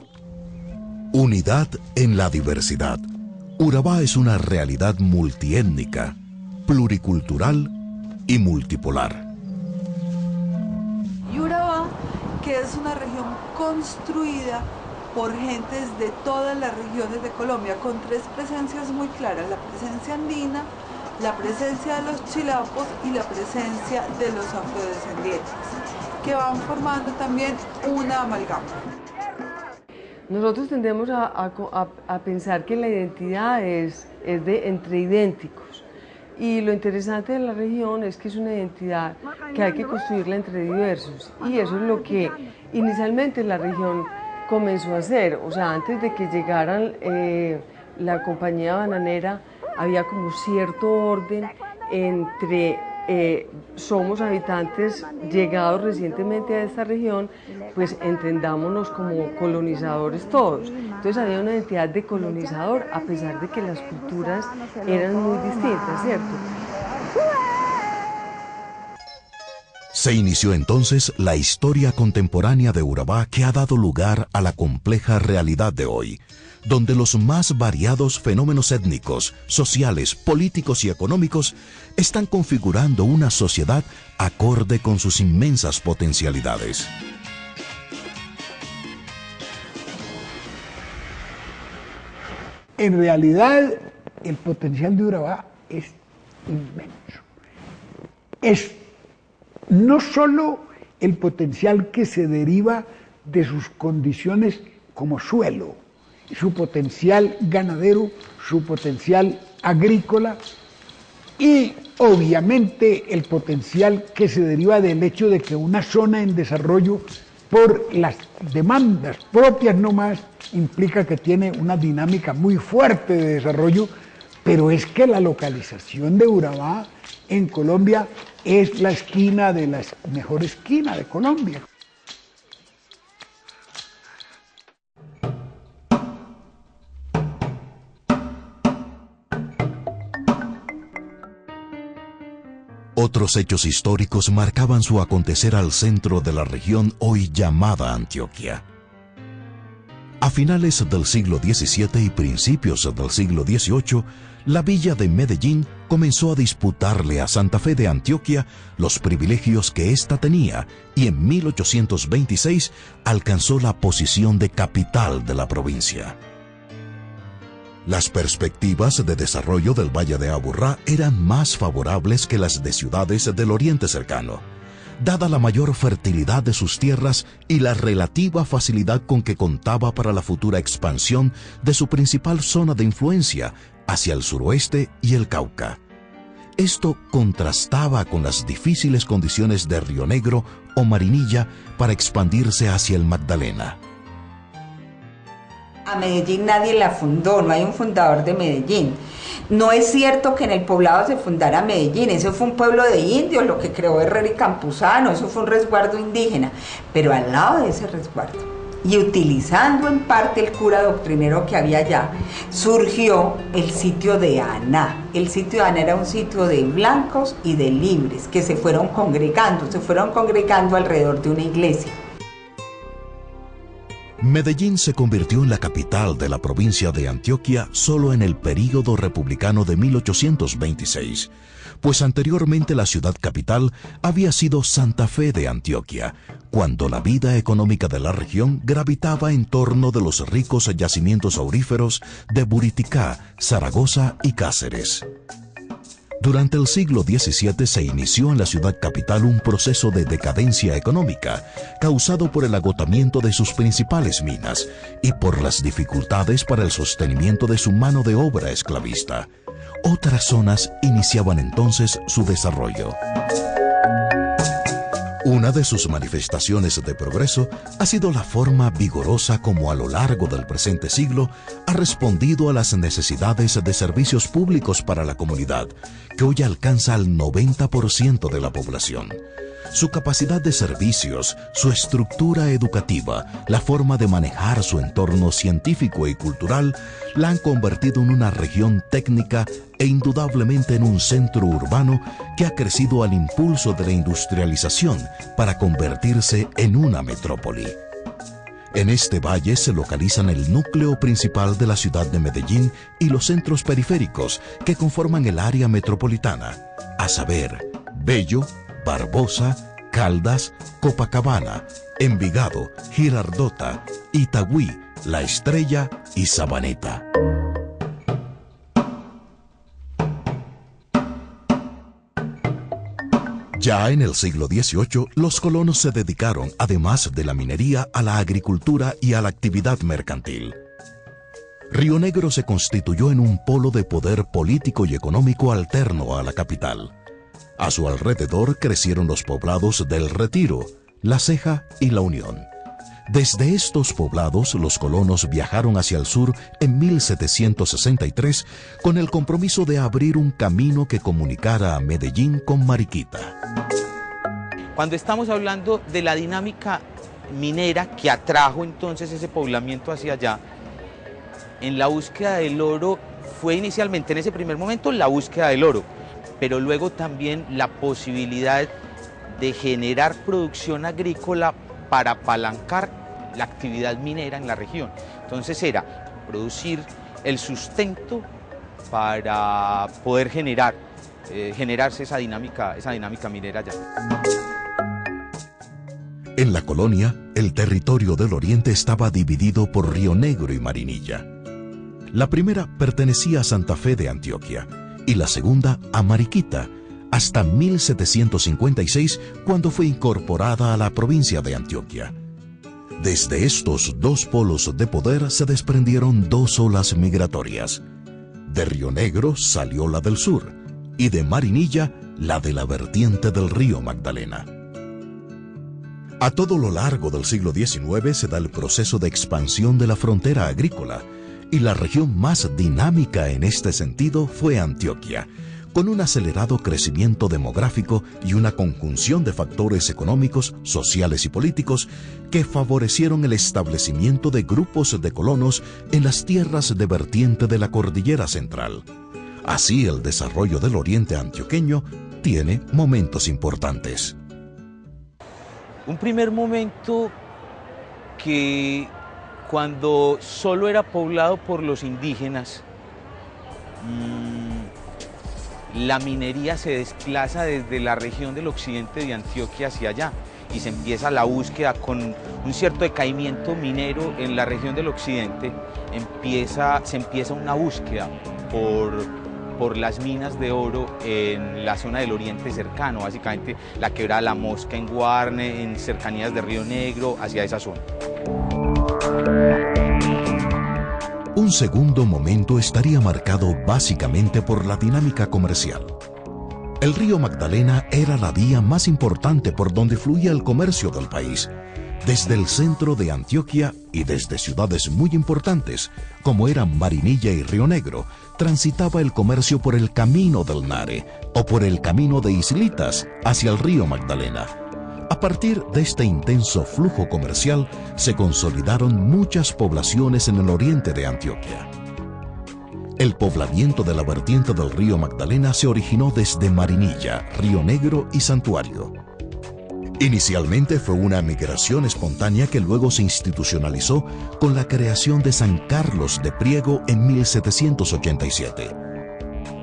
Unidad en la diversidad. Urabá es una realidad multiétnica, pluricultural y multipolar.
Y Urabá, que es una región construida por gentes de todas las regiones de Colombia, con tres presencias muy claras: la presencia andina, la presencia de los chilapos y la presencia de los afrodescendientes, que van formando también una amalgama.
Nosotros tendemos a pensar que la identidad es entre idénticos, y lo interesante de la región es que es una identidad que hay que construirla entre diversos, y eso es lo que inicialmente la región comenzó a hacer. O sea, antes de que llegaran la compañía bananera, había como cierto orden entre somos habitantes llegados recientemente a esta región, pues entendámonos como colonizadores todos. Entonces había una identidad de colonizador, a pesar de que las culturas eran muy distintas, ¿cierto?
Se inició entonces la historia contemporánea de Urabá, que ha dado lugar a la compleja realidad de hoy, donde los más variados fenómenos étnicos, sociales, políticos y económicos están configurando una sociedad acorde con sus inmensas potencialidades.
En realidad, el potencial de Urabá es inmenso. Es no solo el potencial que se deriva de sus condiciones como suelo, su potencial ganadero, su potencial agrícola y obviamente el potencial que se deriva del hecho de que una zona en desarrollo, por las demandas propias nomás, implica que tiene una dinámica muy fuerte de desarrollo, pero es que la localización de Urabá en Colombia es la esquina de la mejor esquina de Colombia.
Otros hechos históricos marcaban su acontecer al centro de la región hoy llamada Antioquia. A finales del siglo XVII y principios del siglo XVIII, la villa de Medellín comenzó a disputarle a Santa Fe de Antioquia los privilegios que ésta tenía, y en 1826 alcanzó la posición de capital de la provincia. Las perspectivas de desarrollo del Valle de Aburrá eran más favorables que las de ciudades del Oriente cercano, dada la mayor fertilidad de sus tierras y la relativa facilidad con que contaba para la futura expansión de su principal zona de influencia hacia el suroeste y el Cauca. Esto contrastaba con las difíciles condiciones de Río Negro o Marinilla para expandirse hacia el Magdalena.
A Medellín nadie la fundó, no hay un fundador de Medellín. No es cierto que en el poblado se fundara Medellín, eso fue un pueblo de indios, lo que creó Herrera y Campuzano, eso fue un resguardo indígena. Pero al lado de ese resguardo, y utilizando en parte el cura doctrinero que había allá, surgió el sitio de Aná. El sitio de Aná era un sitio de blancos y de libres que se fueron congregando alrededor de una iglesia.
Medellín se convirtió en la capital de la provincia de Antioquia solo en el período republicano de 1826, pues anteriormente la ciudad capital había sido Santa Fe de Antioquia, cuando la vida económica de la región gravitaba en torno de los ricos yacimientos auríferos de Buriticá, Zaragoza y Cáceres. Durante el siglo XVII se inició en la ciudad capital un proceso de decadencia económica causado por el agotamiento de sus principales minas y por las dificultades para el sostenimiento de su mano de obra esclavista. Otras zonas iniciaban entonces su desarrollo. Una de sus manifestaciones de progreso ha sido la forma vigorosa como a lo largo del presente siglo ha respondido a las necesidades de servicios públicos para la comunidad, que hoy alcanza al 90% de la población. Su capacidad de servicios, su estructura educativa, la forma de manejar su entorno científico y cultural la han convertido en una región técnica e indudablemente en un centro urbano que ha crecido al impulso de la industrialización para convertirse en una metrópoli. En este valle se localizan el núcleo principal de la ciudad de Medellín y los centros periféricos que conforman el área metropolitana, a saber, Bello, Barbosa, Caldas, Copacabana, Envigado, Girardota, Itagüí, La Estrella y Sabaneta. Ya en el siglo XVIII, los colonos se dedicaron, además de la minería, a la agricultura y a la actividad mercantil. Río Negro se constituyó en un polo de poder político y económico alterno a la capital. A su alrededor crecieron los poblados del Retiro, La Ceja y La Unión. Desde estos poblados, los colonos viajaron hacia el sur en 1763 con el compromiso de abrir un camino que comunicara a Medellín con Mariquita.
Cuando estamos hablando de la dinámica minera que atrajo entonces ese poblamiento hacia allá, en la búsqueda del oro fue inicialmente en ese primer momento la búsqueda del oro, pero luego también la posibilidad de generar producción agrícola para apalancar la actividad minera en la región. Entonces era producir el sustento para poder generarse esa dinámica minera allá.
En la colonia, el territorio del oriente estaba dividido por Río Negro y Marinilla. La primera pertenecía a Santa Fe de Antioquia y la segunda a Mariquita, hasta 1756, cuando fue incorporada a la provincia de Antioquia. Desde estos dos polos de poder se desprendieron dos olas migratorias. De Río Negro salió la del sur y de Marinilla la de la vertiente del río Magdalena. A todo lo largo del siglo XIX se da el proceso de expansión de la frontera agrícola, y la región más dinámica en este sentido fue Antioquia, con un acelerado crecimiento demográfico y una conjunción de factores económicos, sociales y políticos que favorecieron el establecimiento de grupos de colonos en las tierras de vertiente de la cordillera central. Así, el desarrollo del oriente antioqueño tiene momentos importantes.
Un primer momento que cuando solo era poblado por los indígenas, la minería se desplaza desde la región del occidente de Antioquia hacia allá y se empieza la búsqueda con un cierto decaimiento minero en la región del occidente. Se empieza una búsqueda por las minas de oro en la zona del oriente cercano, básicamente la quebrada La Mosca en Guarne, en cercanías de Río Negro, hacia esa zona.
Un segundo momento estaría marcado básicamente por la dinámica comercial. El río Magdalena era la vía más importante por donde fluía el comercio del país, desde el centro de Antioquia y desde ciudades muy importantes, como eran Marinilla y Río Negro, transitaba el comercio por el Camino del Nare o por el Camino de Islitas hacia el río Magdalena. A partir de este intenso flujo comercial, se consolidaron muchas poblaciones en el oriente de Antioquia. El poblamiento de la vertiente del río Magdalena se originó desde Marinilla, Río Negro y Santuario. Inicialmente fue una migración espontánea que luego se institucionalizó con la creación de San Carlos de Priego en 1787.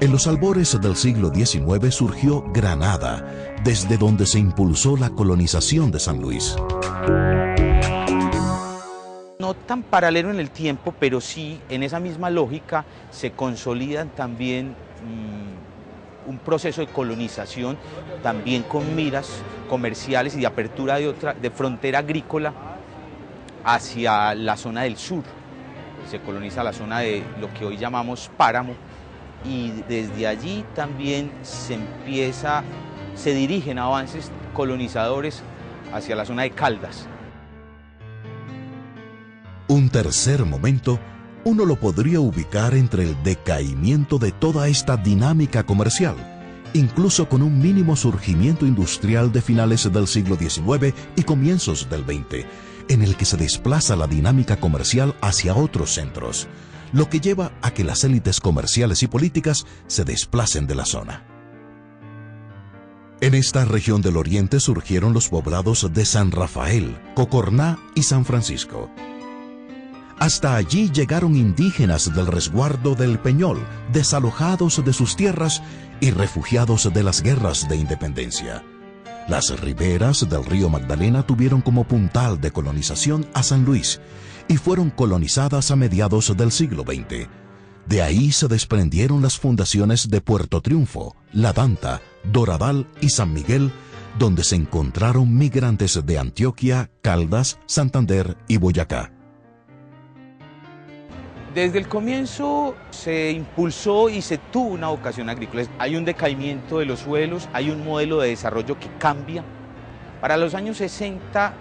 En los albores del siglo XIX surgió Granada, desde donde se impulsó la colonización de San Luis.
No tan paralelo en el tiempo, pero sí en esa misma lógica se consolidan también un proceso de colonización, también con miras comerciales y de apertura de frontera agrícola hacia la zona del sur. Se coloniza la zona de lo que hoy llamamos Páramo, y desde allí también se dirigen avances colonizadores hacia la zona de Caldas.
Un tercer momento, uno lo podría ubicar entre el decaimiento de toda esta dinámica comercial incluso con un mínimo surgimiento industrial de finales del siglo XIX y comienzos del XX, en el que se desplaza la dinámica comercial hacia otros centros, lo que lleva a que las élites comerciales y políticas se desplacen de la zona. En esta región del oriente surgieron los poblados de San Rafael, Cocorná y San Francisco. Hasta allí llegaron indígenas del resguardo del Peñol, desalojados de sus tierras y refugiados de las guerras de independencia. Las riberas del río Magdalena tuvieron como puntal de colonización a San Luis y fueron colonizadas a mediados del siglo XX. De ahí se desprendieron las fundaciones de Puerto Triunfo, La Danta, Doradal y San Miguel, donde se encontraron migrantes de Antioquia, Caldas, Santander y Boyacá.
Desde el comienzo se impulsó y se tuvo una vocación agrícola. Hay un decaimiento de los suelos, hay un modelo de desarrollo que cambia. Para los años 60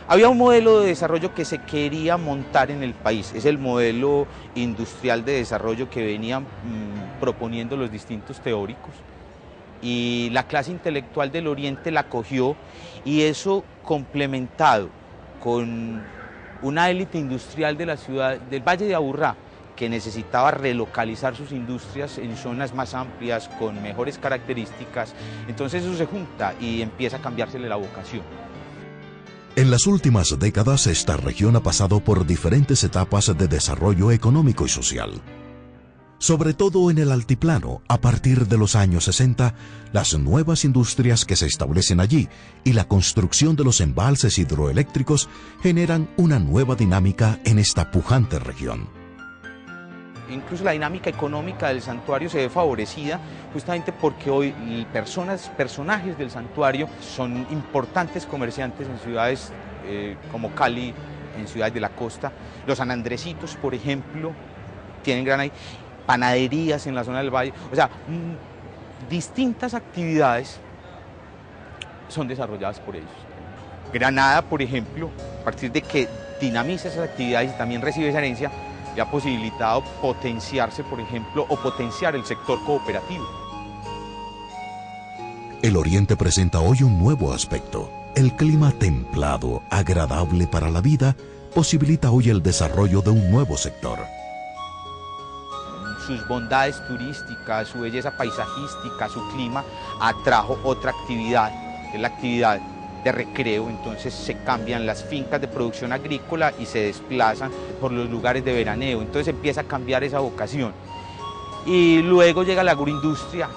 había un modelo de desarrollo que se quería montar en el país. Es el modelo industrial de desarrollo que venían proponiendo los distintos teóricos. Y la clase intelectual del Oriente la cogió, y eso complementado con una élite industrial de la ciudad del Valle de Aburrá, que necesitaba relocalizar sus industrias en zonas más amplias, con mejores características. Entonces eso se junta y empieza a cambiársele la vocación.
En las últimas décadas, esta región ha pasado por diferentes etapas de desarrollo económico y social. Sobre todo en el altiplano, a partir de los años 60, las nuevas industrias que se establecen allí y la construcción de los embalses hidroeléctricos generan una nueva dinámica en esta pujante región.
Incluso la dinámica del santuario se ve favorecida justamente porque hoy personajes del santuario son importantes comerciantes en ciudades como Cali, en ciudades de la costa. Los sanandresitos, por ejemplo, tienen gran panaderías en la zona del valle. O sea, distintas actividades son desarrolladas por ellos. Granada, por ejemplo, a partir de que dinamiza esas actividades y también recibe esa herencia, le ha posibilitado potenciarse, por ejemplo, o potenciar el sector cooperativo.
El Oriente presenta hoy un nuevo aspecto. El clima templado, agradable para la vida, posibilita hoy el desarrollo de un nuevo sector.
Sus bondades turísticas, su belleza paisajística, su clima, atrajo otra actividad, que es la actividad de recreo. Entonces se cambian las fincas de producción agrícola y se desplazan por los lugares de veraneo. Entonces empieza a cambiar esa vocación. Y luego llega la agroindustria,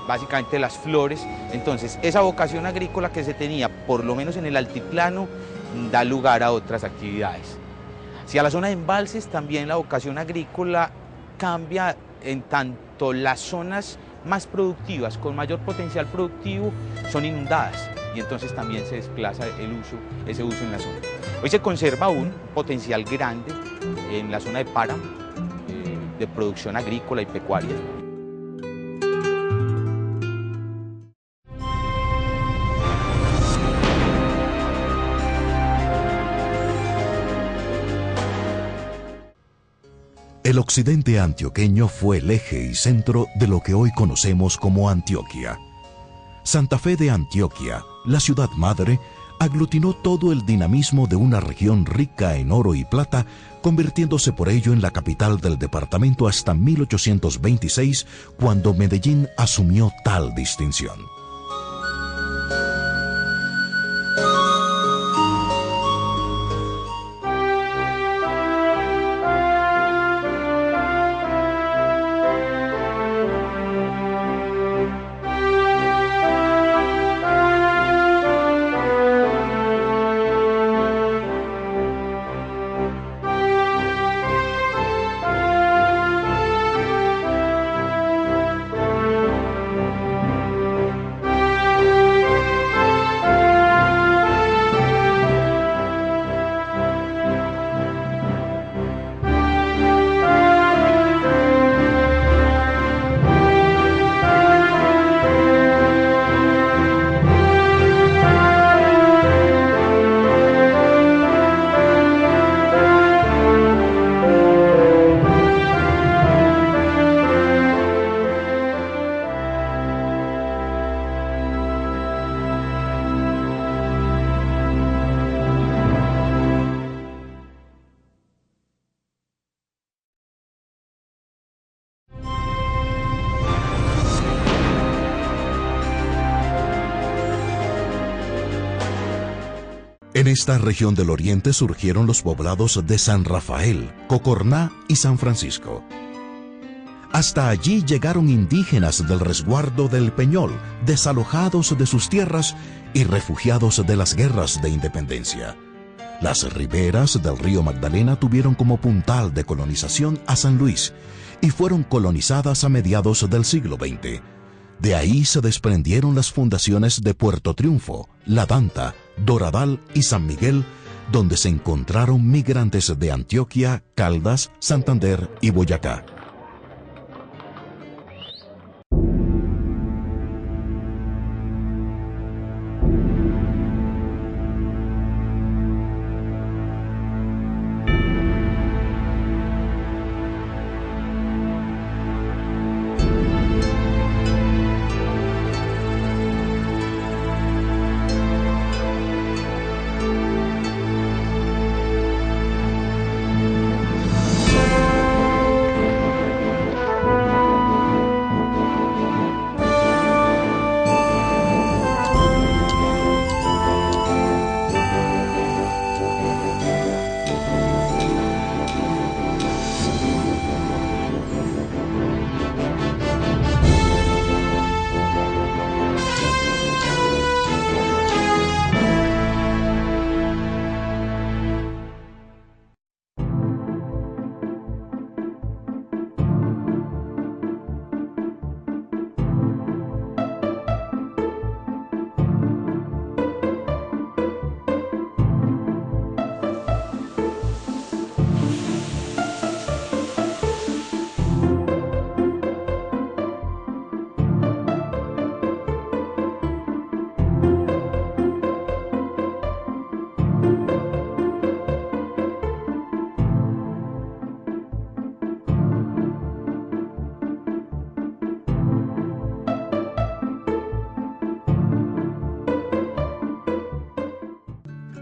básicamente las flores. Entonces esa vocación agrícola que se tenía, por lo menos en el altiplano, da lugar a otras actividades. Hacia la zona de embalses también la vocación agrícola cambia, en tanto las zonas más productivas, con mayor potencial productivo, son inundadas, y entonces también se desplaza ese uso en la zona. Hoy se conserva un potencial grande en la zona de páramo, de producción agrícola y pecuaria.
El occidente antioqueño fue el eje y centro de lo que hoy conocemos como Antioquia. Santa Fe de Antioquia, la ciudad madre, aglutinó todo el dinamismo de una región rica en oro y plata, convirtiéndose por ello en la capital del departamento hasta 1826, cuando Medellín asumió tal distinción. En esta región del oriente surgieron los poblados de San Rafael, Cocorná y San Francisco. Hasta allí llegaron indígenas del resguardo del Peñol, desalojados de sus tierras y refugiados de las guerras de independencia. Las riberas del río Magdalena tuvieron como puntal de colonización a San Luis y fueron colonizadas a mediados del siglo XX. De ahí se desprendieron las fundaciones de Puerto Triunfo, La Danta, Doradal y San Miguel, donde se encontraron migrantes de Antioquia, Caldas, Santander y Boyacá.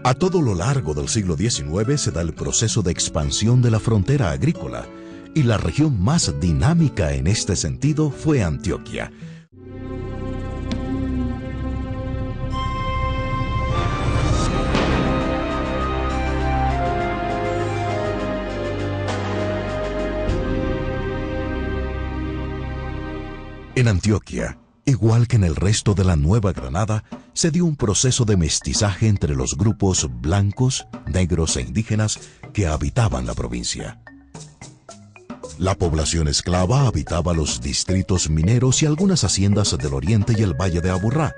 A todo lo largo del siglo XIX se da el proceso de expansión de la frontera agrícola, y la región más dinámica en este sentido fue Antioquia. En Antioquia, igual que en el resto de la Nueva Granada, se dio un proceso de mestizaje entre los grupos blancos, negros e indígenas que habitaban la provincia. La población esclava habitaba los distritos mineros y algunas haciendas del oriente y el valle de Aburrá,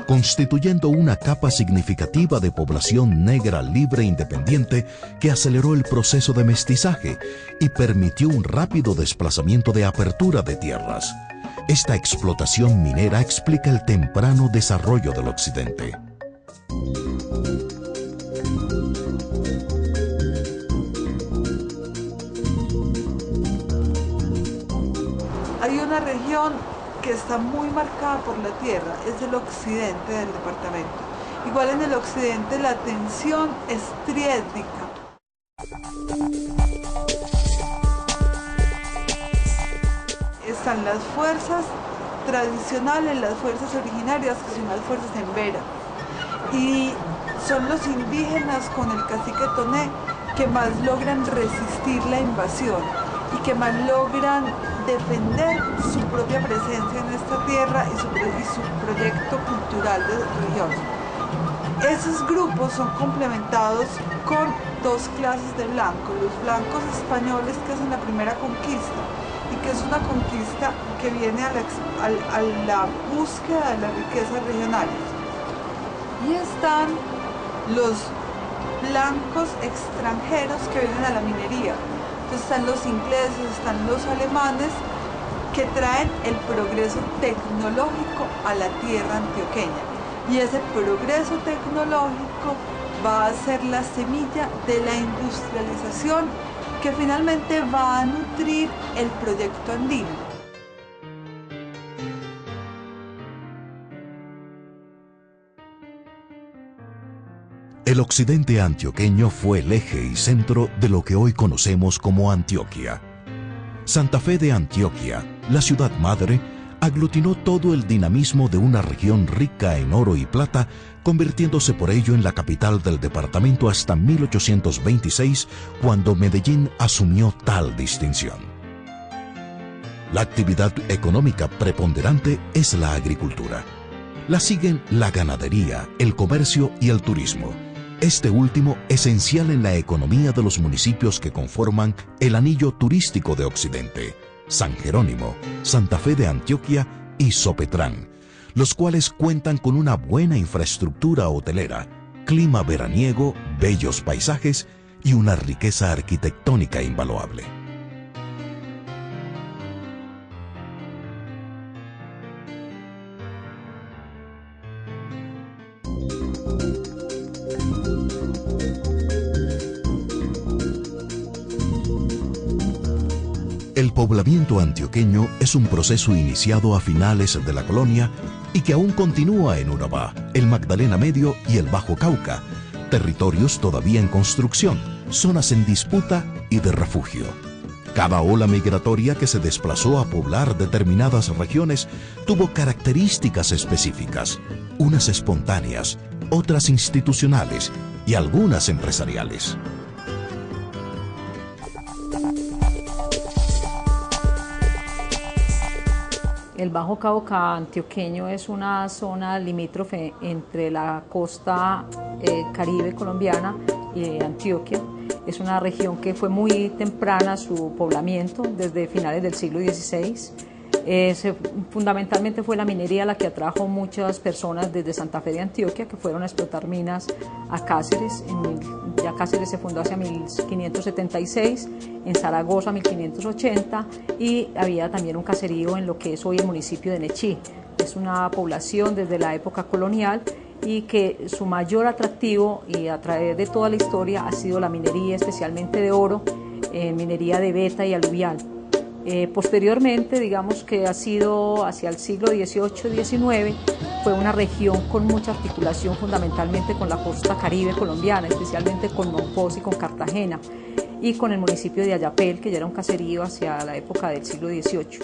constituyendo una capa significativa de población negra libre e independiente que aceleró el proceso de mestizaje y permitió un rápido desplazamiento de apertura de tierras. Esta explotación minera explica el temprano desarrollo del occidente.
Hay una región que está muy marcada por la tierra, es el occidente del departamento. Igual en el occidente la tensión es triétnica. Están las fuerzas tradicionales, las fuerzas originarias, que son las fuerzas embera. Y son los indígenas con el cacique Toné que más logran resistir la invasión y que más logran defender su propia presencia en esta tierra y su proyecto cultural de región. Esos grupos son complementados con dos clases de blancos, los blancos españoles que hacen la primera conquista, y que es una conquista que viene a la búsqueda de las riquezas regionales. Y están los blancos extranjeros que vienen a la minería. Entonces están los ingleses, están los alemanes, que traen el progreso tecnológico a la tierra antioqueña. Y ese progreso tecnológico va a ser la semilla de la industrialización que finalmente va a nutrir el proyecto andino.
El occidente antioqueño fue el eje y centro de lo que hoy conocemos como Antioquia. Santa Fe de Antioquia, la ciudad madre, aglutinó todo el dinamismo de una región rica en oro y plata, convirtiéndose por ello en la capital del departamento hasta 1826, cuando Medellín asumió tal distinción. La actividad económica preponderante es la agricultura. La siguen la ganadería, el comercio y el turismo. Este último esencial en la economía de los municipios que conforman el anillo turístico de Occidente: San Jerónimo, Santa Fe de Antioquia y Sopetrán, los cuales cuentan con una buena infraestructura hotelera, clima veraniego, bellos paisajes y una riqueza arquitectónica invaluable. El poblamiento antioqueño es un proceso iniciado a finales de la colonia y que aún continúa en Urabá, el Magdalena Medio y el Bajo Cauca, territorios todavía en construcción, zonas en disputa y de refugio. Cada ola migratoria que se desplazó a poblar determinadas regiones tuvo características específicas, unas espontáneas, otras institucionales y algunas empresariales.
El Bajo Cauca antioqueño es una zona limítrofe entre la costa caribe colombiana y Antioquia. Es una región que fue muy temprana su poblamiento, desde finales del siglo XVI. Fundamentalmente fue la minería la que atrajo muchas personas desde Santa Fe de Antioquia, que fueron a explotar minas a Cáceres. Ya Cáceres se fundó hacia 1576, en Zaragoza 1580, y había también un caserío en lo que es hoy el municipio de Nechí. Es una población desde la época colonial y que su mayor atractivo y a través de toda la historia ha sido la minería, especialmente de oro, minería de beta y aluvial. Posteriormente, digamos que ha sido hacia el siglo XVIII-XIX, fue una región con mucha articulación fundamentalmente con la costa caribe colombiana, especialmente con Monpós y con Cartagena, y con el municipio de Ayapel, que ya era un caserío hacia la época del siglo XVIII.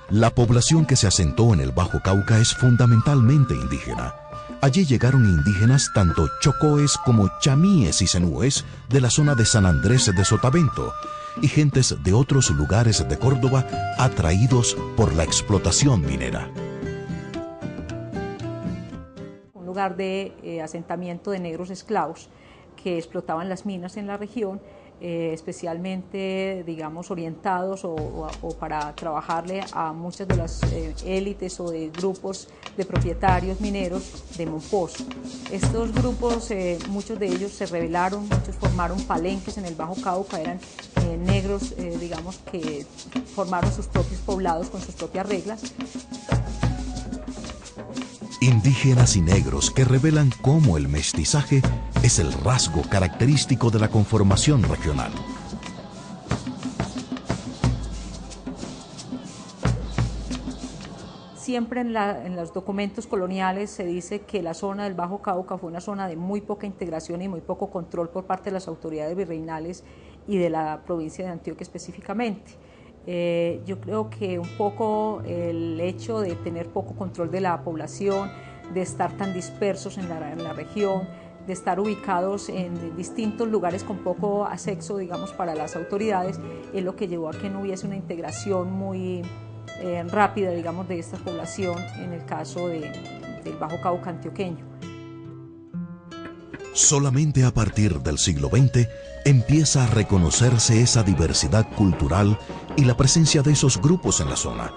La población que se asentó en el Bajo Cauca es fundamentalmente indígena. Allí llegaron indígenas tanto chocoes como chamíes y zenúes de la zona de San Andrés de Sotavento, y gentes de otros lugares de Córdoba atraídos por la explotación minera.
Un lugar de asentamiento de negros esclavos que explotaban las minas en la región, especialmente, digamos, orientados o para trabajarle a muchas de las élites o de grupos de propietarios mineros de Monpós. Estos grupos, muchos de ellos se rebelaron, muchos formaron palenques en el Bajo Cauca, eran negros, digamos, que formaron sus propios poblados con sus propias reglas.
Indígenas y negros que revelan cómo el mestizaje es el rasgo característico de la conformación regional.
Siempre en los documentos coloniales se dice que la zona del Bajo Cauca fue una zona de muy poca integración y muy poco control por parte de las autoridades virreinales y de la provincia de Antioquia específicamente. Yo creo que un poco el hecho de tener poco control de la población, de estar tan dispersos en la región, de estar ubicados en distintos lugares con poco acceso, digamos, para las autoridades, es lo que llevó a que no hubiese una integración muy rápida, digamos, de esta población en el caso del Bajo Cauca antioqueño.
Solamente a partir del siglo XX empieza a reconocerse esa diversidad cultural y la presencia de esos grupos en la zona,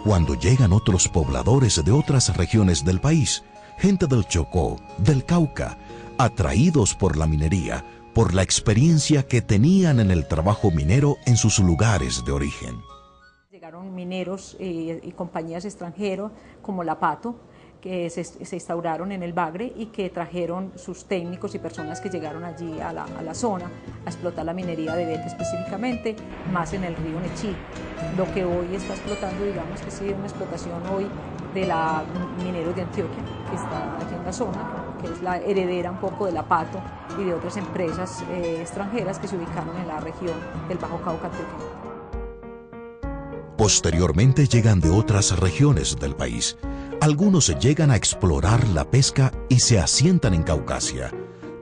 cuando llegan otros pobladores de otras regiones del país, gente del Chocó, del Cauca, atraídos por la minería, por la experiencia que tenían en el trabajo minero en sus lugares de origen.
Llegaron mineros y compañías extranjeras como la Pato, que se instauraron en el Bagre y que trajeron sus técnicos y personas que llegaron allí a la zona a explotar la minería de beta específicamente, más en el río Nechí. Lo que hoy está explotando, digamos que sí, una explotación hoy de la Mineros de Antioquia, que está aquí en la zona, que es la heredera un poco de la Pato y de otras empresas extranjeras que se ubicaron en la región del Bajo Cauca antioqueño.
Posteriormente llegan de otras regiones del país. Algunos llegan a explorar la pesca y se asientan en Caucasia.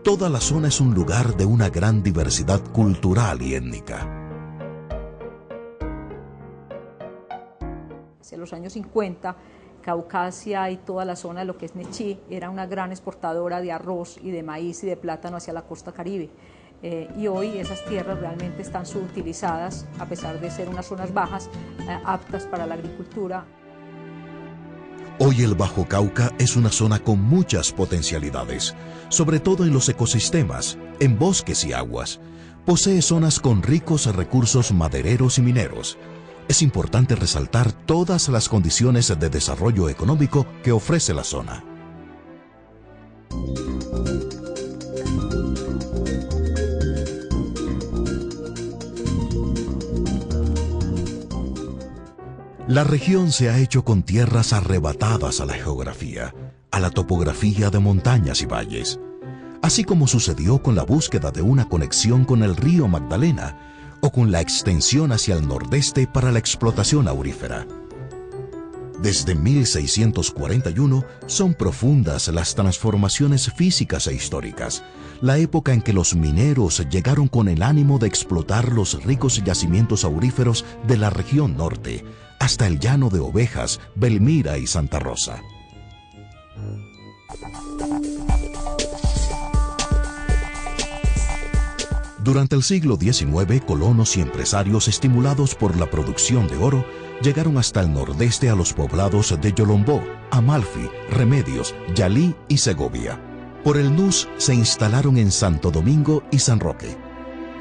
Toda la zona es un lugar de una gran diversidad cultural y étnica.
Hacia los años 50, Caucasia y toda la zona de lo que es Nechí era una gran exportadora de arroz y de maíz y de plátano hacia la costa caribe. Y hoy esas tierras realmente están subutilizadas, a pesar de ser unas zonas bajas, aptas para la agricultura.
Hoy el Bajo Cauca es una zona con muchas potencialidades, sobre todo en los ecosistemas, en bosques y aguas. Posee zonas con ricos recursos madereros y mineros. Es importante resaltar todas las condiciones de desarrollo económico que ofrece la zona. La región se ha hecho con tierras arrebatadas a la geografía, a la topografía de montañas y valles, así como sucedió con la búsqueda de una conexión con el río Magdalena o con la extensión hacia el nordeste para la explotación aurífera. Desde 1641 son profundas las transformaciones físicas e históricas, la época en que los mineros llegaron con el ánimo de explotar los ricos yacimientos auríferos de la región norte, hasta el llano de Ovejas, Belmira y Santa Rosa. Durante el siglo XIX, colonos y empresarios estimulados por la producción de oro llegaron hasta el nordeste a los poblados de Yolombó, Amalfi, Remedios, Yalí y Segovia. Por el Nus se instalaron en Santo Domingo y San Roque.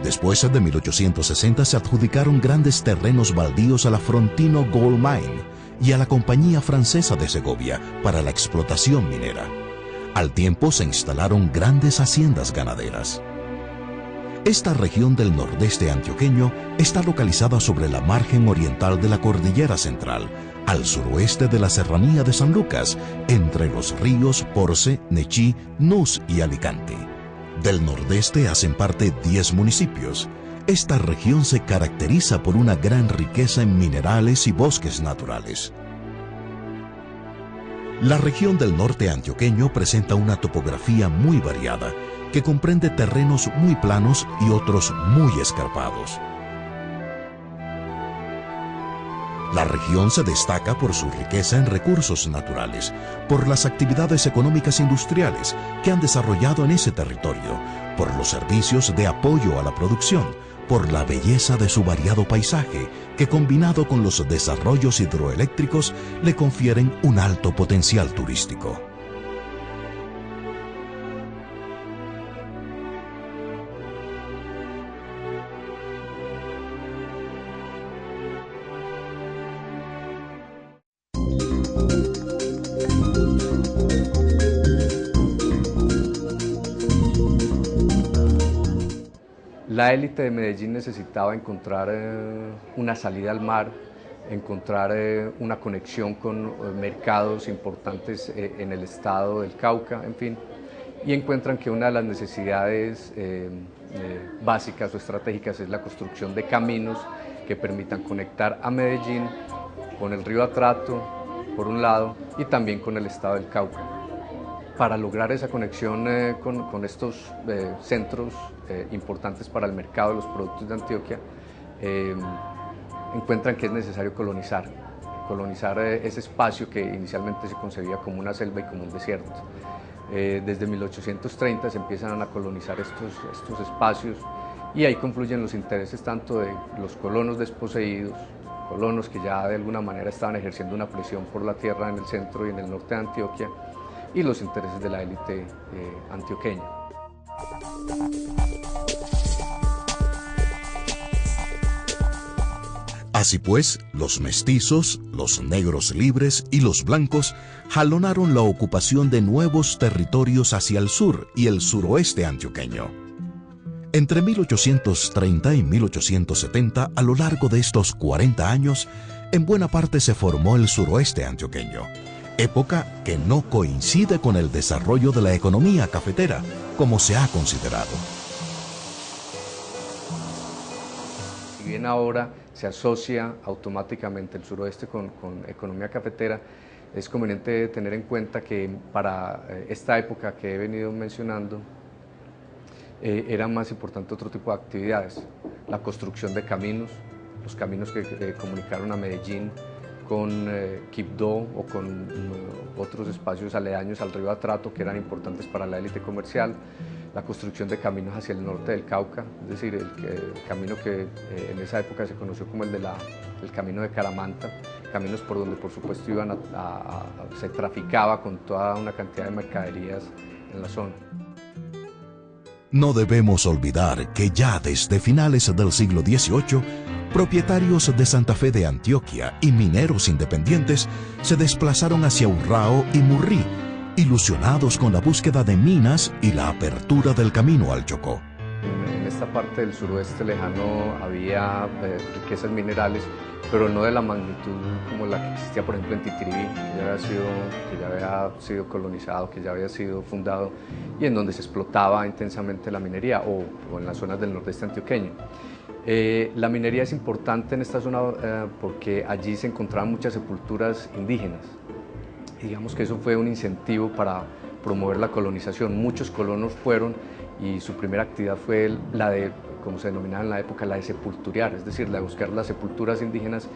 Después de 1860 se adjudicaron grandes terrenos baldíos a la Frontino Gold Mine y a la Compañía Francesa de Segovia para la explotación minera. Al tiempo se instalaron grandes haciendas ganaderas. Esta región del nordeste antioqueño está localizada sobre la margen oriental de la Cordillera Central, al suroeste de la Serranía de San Lucas, entre los ríos Porce, Nechí, Nus y Alicante. Del nordeste hacen parte 10 municipios. Esta región se caracteriza por una gran riqueza en minerales y bosques naturales. La región del norte antioqueño presenta una topografía muy variada, que comprende terrenos muy planos y otros muy escarpados. La región se destaca por su riqueza en recursos naturales, por las actividades económicas industriales que han desarrollado en ese territorio, por los servicios de apoyo a la producción, por la belleza de su variado paisaje, que combinado con los desarrollos hidroeléctricos le confieren un alto potencial turístico.
La élite de Medellín necesitaba encontrar una salida al mar, encontrar una conexión con mercados importantes en el estado del Cauca, en fin, y encuentran que una de las necesidades básicas o estratégicas es la construcción de caminos que permitan conectar a Medellín con el río Atrato, por un lado, y también con el estado del Cauca. Para lograr esa conexión con estos centros importantes para el mercado de los productos de Antioquia, encuentran que es necesario colonizar ese espacio que inicialmente se concebía como una selva y como un desierto. Desde 1830 se empiezan a colonizar estos espacios y ahí confluyen los intereses tanto de los colonos desposeídos, colonos que ya de alguna manera estaban ejerciendo una presión por la tierra en el centro y en el norte de Antioquia, y los intereses de la élite antioqueña.
Así pues, los mestizos, los negros libres y los blancos jalonaron la ocupación de nuevos territorios hacia el sur y el suroeste antioqueño. Entre 1830 y 1870, a lo largo de estos 40 años, en buena parte se formó el suroeste antioqueño, época que no coincide con el desarrollo de la economía cafetera, como se ha considerado.
Si bien ahora se asocia automáticamente el suroeste con economía cafetera, es conveniente tener en cuenta que para esta época que he venido mencionando, era más importante otro tipo de actividades, la construcción de caminos, los caminos que comunicaron a Medellín con Quibdó o con otros espacios aledaños al río Atrato que eran importantes para la élite comercial, la construcción de caminos hacia el norte del Cauca, es decir, el camino que en esa época se conoció como el camino de Caramanta, caminos por donde por supuesto se traficaba con toda una cantidad de mercaderías en la zona.
No debemos olvidar que ya desde finales del siglo XVIII, propietarios de Santa Fe de Antioquia y mineros independientes se desplazaron hacia Urrao y Murrí, ilusionados con la búsqueda de minas y la apertura del camino al Chocó.
En esta parte del suroeste lejano había riquezas minerales, pero no de la magnitud como la que existía, por ejemplo, en Titiribí, que ya había sido colonizado, que ya había sido fundado y en donde se explotaba intensamente la minería, o en las zonas del nordeste antioqueño. La minería es importante en esta zona porque allí se encontraban muchas sepulturas indígenas. Y digamos que eso fue un incentivo para promover la colonización. Muchos colonos fueron y su primera actividad fue la de, como se denominaba en la época, la de sepulturear, es decir, la de buscar las sepulturas indígenas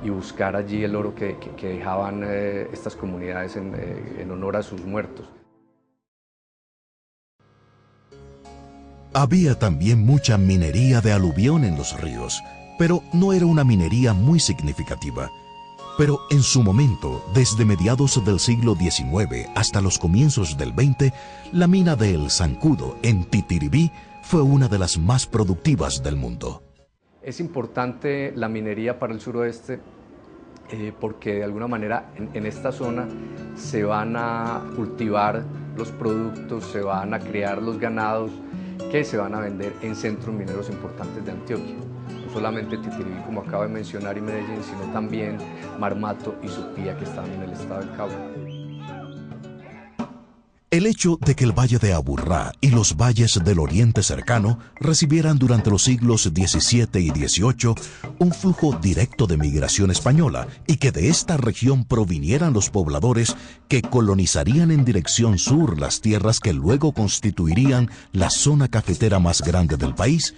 y buscar allí el oro que dejaban estas comunidades en honor a sus muertos.
Había también mucha minería de aluvión en los ríos, pero no era una minería muy significativa. Pero en su momento, desde mediados del siglo XIX hasta los comienzos del XX, la mina de El Zancudo en Titiribí fue una de las más productivas del mundo.
Es importante la minería para el suroeste porque de alguna manera en esta zona se van a cultivar los productos, se van a criar los ganados que se van a vender en centros mineros importantes de Antioquia. No solamente Titiribí, como acabo de mencionar, y Medellín, sino también Marmato y Supía, que están en el estado del Cauca.
El hecho de que el Valle de Aburrá y los valles del Oriente Cercano recibieran durante los siglos XVII y XVIII un flujo directo de migración española y que de esta región provinieran los pobladores que colonizarían en dirección sur las tierras que luego constituirían la zona cafetera más grande del país,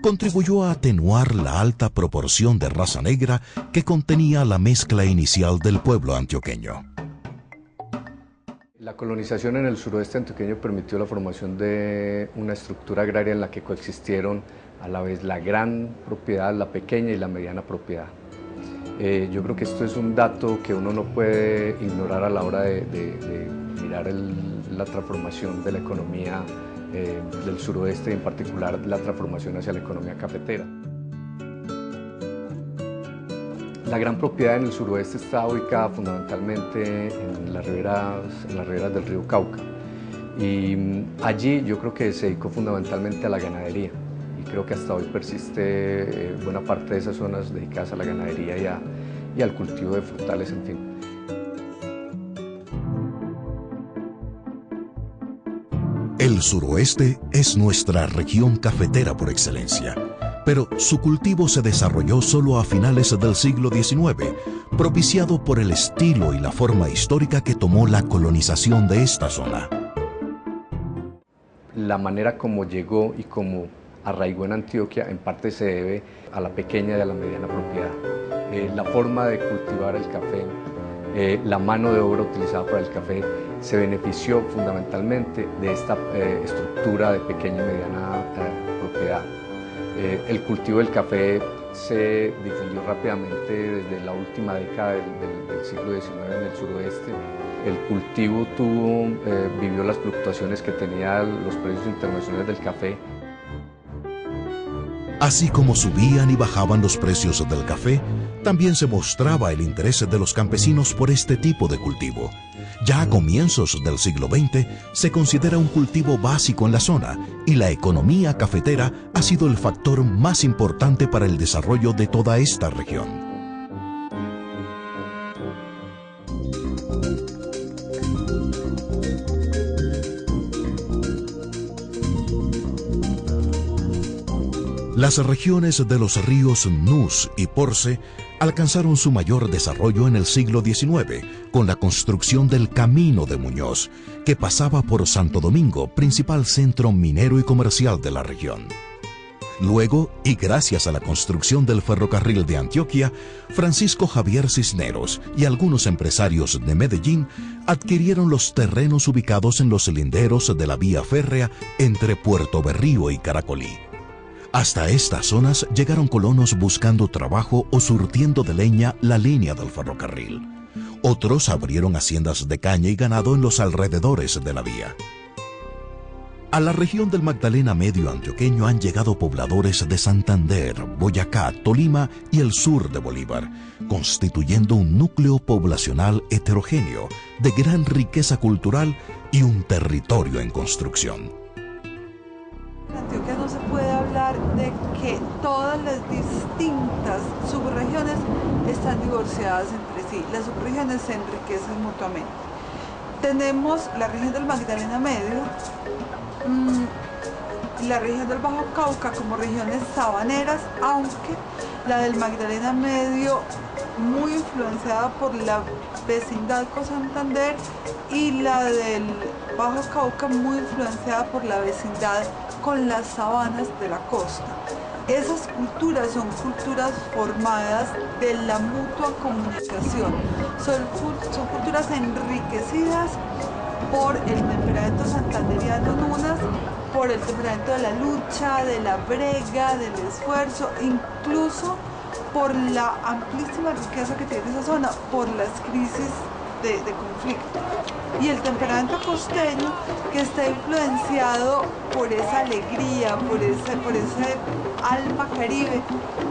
contribuyó a atenuar la alta proporción de raza negra que contenía la mezcla inicial del pueblo antioqueño.
La colonización en el suroeste antioqueño permitió la formación de una estructura agraria en la que coexistieron a la vez la gran propiedad, la pequeña y la mediana propiedad. Yo creo que esto es un dato que uno no puede ignorar a la hora de mirar la transformación de la economía del suroeste y en particular la transformación hacia la economía cafetera. La gran propiedad en el suroeste está ubicada fundamentalmente en las riberas del río Cauca y allí yo creo que se dedicó fundamentalmente a la ganadería y creo que hasta hoy persiste buena parte de esas zonas dedicadas a la ganadería y al cultivo de frutales, en fin.
El suroeste es nuestra región cafetera por excelencia, pero su cultivo se desarrolló solo a finales del siglo XIX, propiciado por el estilo y la forma histórica que tomó la colonización de esta zona.
La manera como llegó y como arraigó en Antioquia en parte se debe a la pequeña y a la mediana propiedad. La forma de cultivar el café, la mano de obra utilizada para el café se benefició fundamentalmente de esta estructura de pequeña y mediana propiedad. El cultivo del café se difundió rápidamente desde la última década del siglo XIX en el suroeste. El cultivo vivió las fluctuaciones que tenían los precios internacionales del café.
Así como subían y bajaban los precios del café, también se mostraba el interés de los campesinos por este tipo de cultivo. Ya a comienzos del siglo XX se considera un cultivo básico en la zona y la economía cafetera ha sido el factor más importante para el desarrollo de toda esta región. Las regiones de los ríos Nus y Porce alcanzaron su mayor desarrollo en el siglo XIX con la construcción del Camino de Muñoz, que pasaba por Santo Domingo, principal centro minero y comercial de la región. Luego, y gracias a la construcción del ferrocarril de Antioquia, Francisco Javier Cisneros y algunos empresarios de Medellín adquirieron los terrenos ubicados en los linderos de la vía férrea entre Puerto Berrío y Caracolí. Hasta estas zonas llegaron colonos buscando trabajo o surtiendo de leña la línea del ferrocarril. Otros abrieron haciendas de caña y ganado en los alrededores de la vía. A la región del Magdalena Medio antioqueño han llegado pobladores de Santander, Boyacá, Tolima y el sur de Bolívar, constituyendo un núcleo poblacional heterogéneo, de gran riqueza cultural y un territorio en construcción.
En Antioquia no se puede hablar de que todas las distintas subregiones están divorciadas entre sí. Las subregiones se enriquecen mutuamente. Tenemos la región del Magdalena Medio, la región del Bajo Cauca como regiones sabaneras, aunque la del Magdalena Medio muy influenciada por la vecindad con Santander y la del Bajo Cauca muy influenciada por la vecindad con las sabanas de la costa. Esas culturas son culturas formadas de la mutua comunicación, son culturas enriquecidas por el temperamento santanderiano en unas, por el temperamento de la lucha, de la brega, del esfuerzo, incluso por la amplísima riqueza que tiene esa zona, por las crisis de conflicto. Y el temperamento costeño, que está influenciado por esa alegría, por ese alma caribe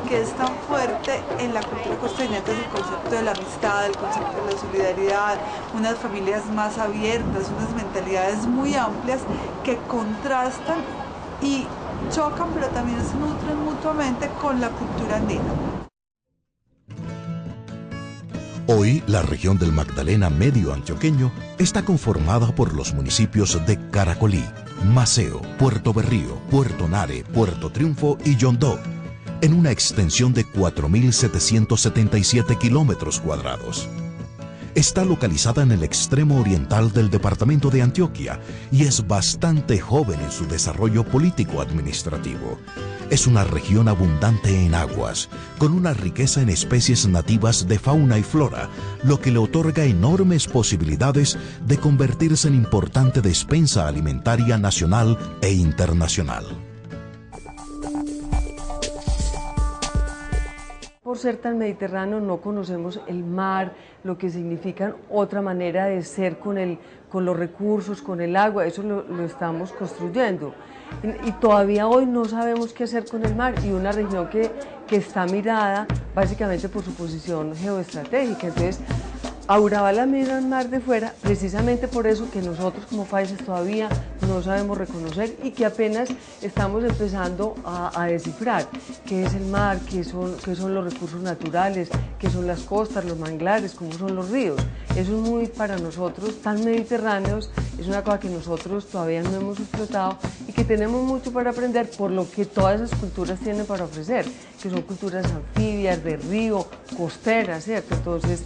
que es tan fuerte en la cultura costeña. Entonces el concepto de la amistad, el concepto de la solidaridad, unas familias más abiertas, unas mentalidades muy amplias que contrastan y chocan, pero también se nutren mutuamente con la cultura andina.
Hoy, la región del Magdalena Medio antioqueño está conformada por los municipios de Caracolí, Maceo, Puerto Berrío, Puerto Nare, Puerto Triunfo y Yondó, en una extensión de 4.777 kilómetros cuadrados. Está localizada en el extremo oriental del departamento de Antioquia y es bastante joven en su desarrollo político-administrativo. Es una región abundante en aguas, con una riqueza en especies nativas de fauna y flora, lo que le otorga enormes posibilidades de convertirse en importante despensa alimentaria nacional e internacional.
Por ser tan mediterráneo no conocemos el mar, lo que significa otra manera de ser con los recursos, con el agua, eso lo estamos construyendo. Y todavía hoy no sabemos qué hacer con el mar, y una región que está mirada básicamente por su posición geoestratégica. Entonces, Urabá la mira al mar de fuera, precisamente por eso que nosotros como países todavía no sabemos reconocer y que apenas estamos empezando a descifrar qué es el mar, qué son los recursos naturales, qué son las costas, los manglares, cómo son los ríos. Eso es muy para nosotros, tan mediterráneos, es una cosa que nosotros todavía no hemos explotado y que tenemos mucho para aprender por lo que todas esas culturas tienen para ofrecer, que son culturas anfibias, de río, costeras, ¿cierto? Entonces,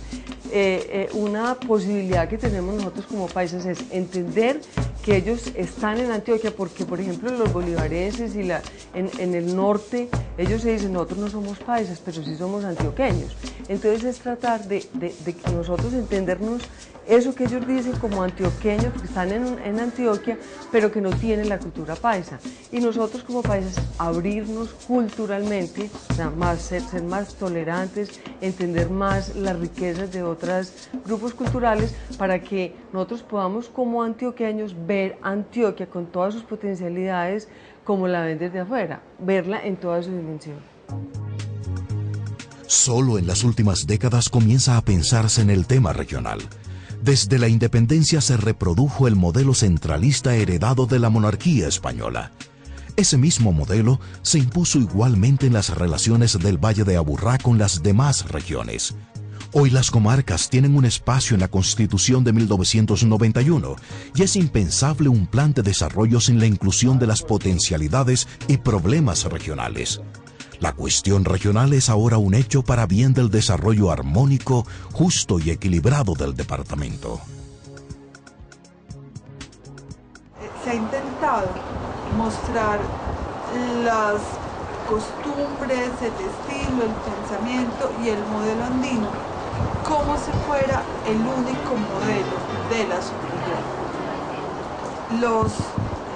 una posibilidad que tenemos nosotros como países es entender que ellos están en Antioquia, porque por ejemplo los bolivarenses y en el norte, ellos se dicen, nosotros no somos paisas, pero sí somos antioqueños. Entonces es tratar de que nosotros entendernos eso que ellos dicen como antioqueños, porque están en Antioquia, pero que no tienen la cultura paisa. Y nosotros como países abrirnos culturalmente, o sea, ser más tolerantes, entender más las riquezas de otros grupos culturales, para que nosotros podamos como antioqueños ver Antioquia con todas sus potencialidades como la ven desde afuera, verla en toda su dimensión.
Solo en las últimas décadas comienza a pensarse en el tema regional. Desde la independencia se reprodujo el modelo centralista heredado de la monarquía española. Ese mismo modelo se impuso igualmente en las relaciones del Valle de Aburrá con las demás regiones. Hoy las comarcas tienen un espacio en la Constitución de 1991 y es impensable un plan de desarrollo sin la inclusión de las potencialidades y problemas regionales. La cuestión regional es ahora un hecho para bien del desarrollo armónico, justo y equilibrado del departamento.
Se ha intentado mostrar las costumbres, el estilo, el pensamiento y el modelo andino como si fuera el único modelo de la subregión. Los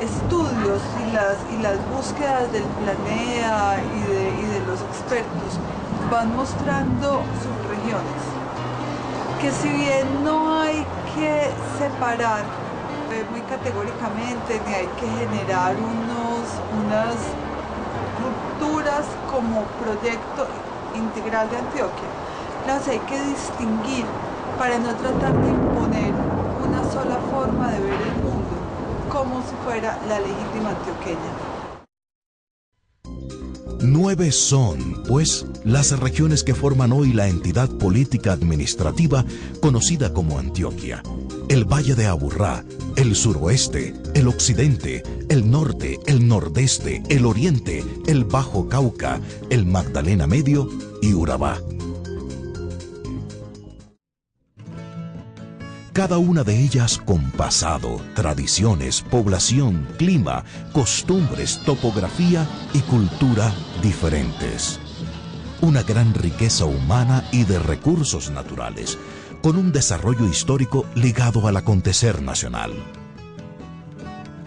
estudios y las búsquedas del planea y de los expertos van mostrando subregiones que, si bien no hay que separar muy categóricamente ni hay que generar unas rupturas como proyecto integral de Antioquia, las hay que distinguir para no tratar de imponer una sola forma de ver el mundo como si fuera la legítima antioqueña.
9 son, pues, las regiones que forman hoy la entidad política administrativa conocida como Antioquia. El Valle de Aburrá, el suroeste, el occidente, el norte, el nordeste, el oriente, el Bajo Cauca, el Magdalena Medio y Urabá. Cada una de ellas con pasado, tradiciones, población, clima, costumbres, topografía y cultura diferentes. Una gran riqueza humana y de recursos naturales, con un desarrollo histórico ligado al acontecer nacional.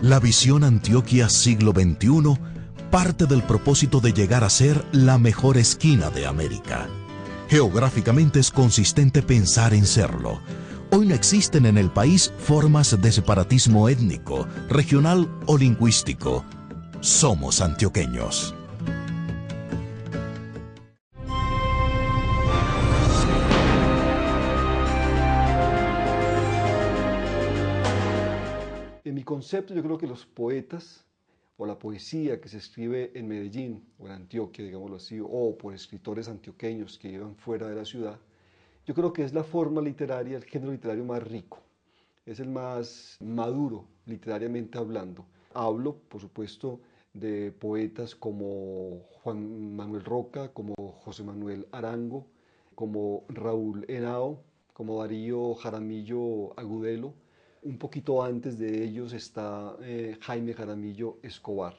La visión Antioquia siglo XXI parte del propósito de llegar a ser la mejor esquina de América. Geográficamente es consistente pensar en serlo. Hoy no existen en el país formas de separatismo étnico, regional o lingüístico. Somos antioqueños.
En mi concepto, yo creo que los poetas o la poesía que se escribe en Medellín o en Antioquia, digámoslo así, o por escritores antioqueños que vivan fuera de la ciudad, yo creo que es la forma literaria, el género literario más rico, es el más maduro literariamente hablando. Hablo, por supuesto, de poetas como Juan Manuel Roca, como José Manuel Arango, como Raúl Henao, como Darío Jaramillo Agudelo. Un poquito antes de ellos está Jaime Jaramillo Escobar.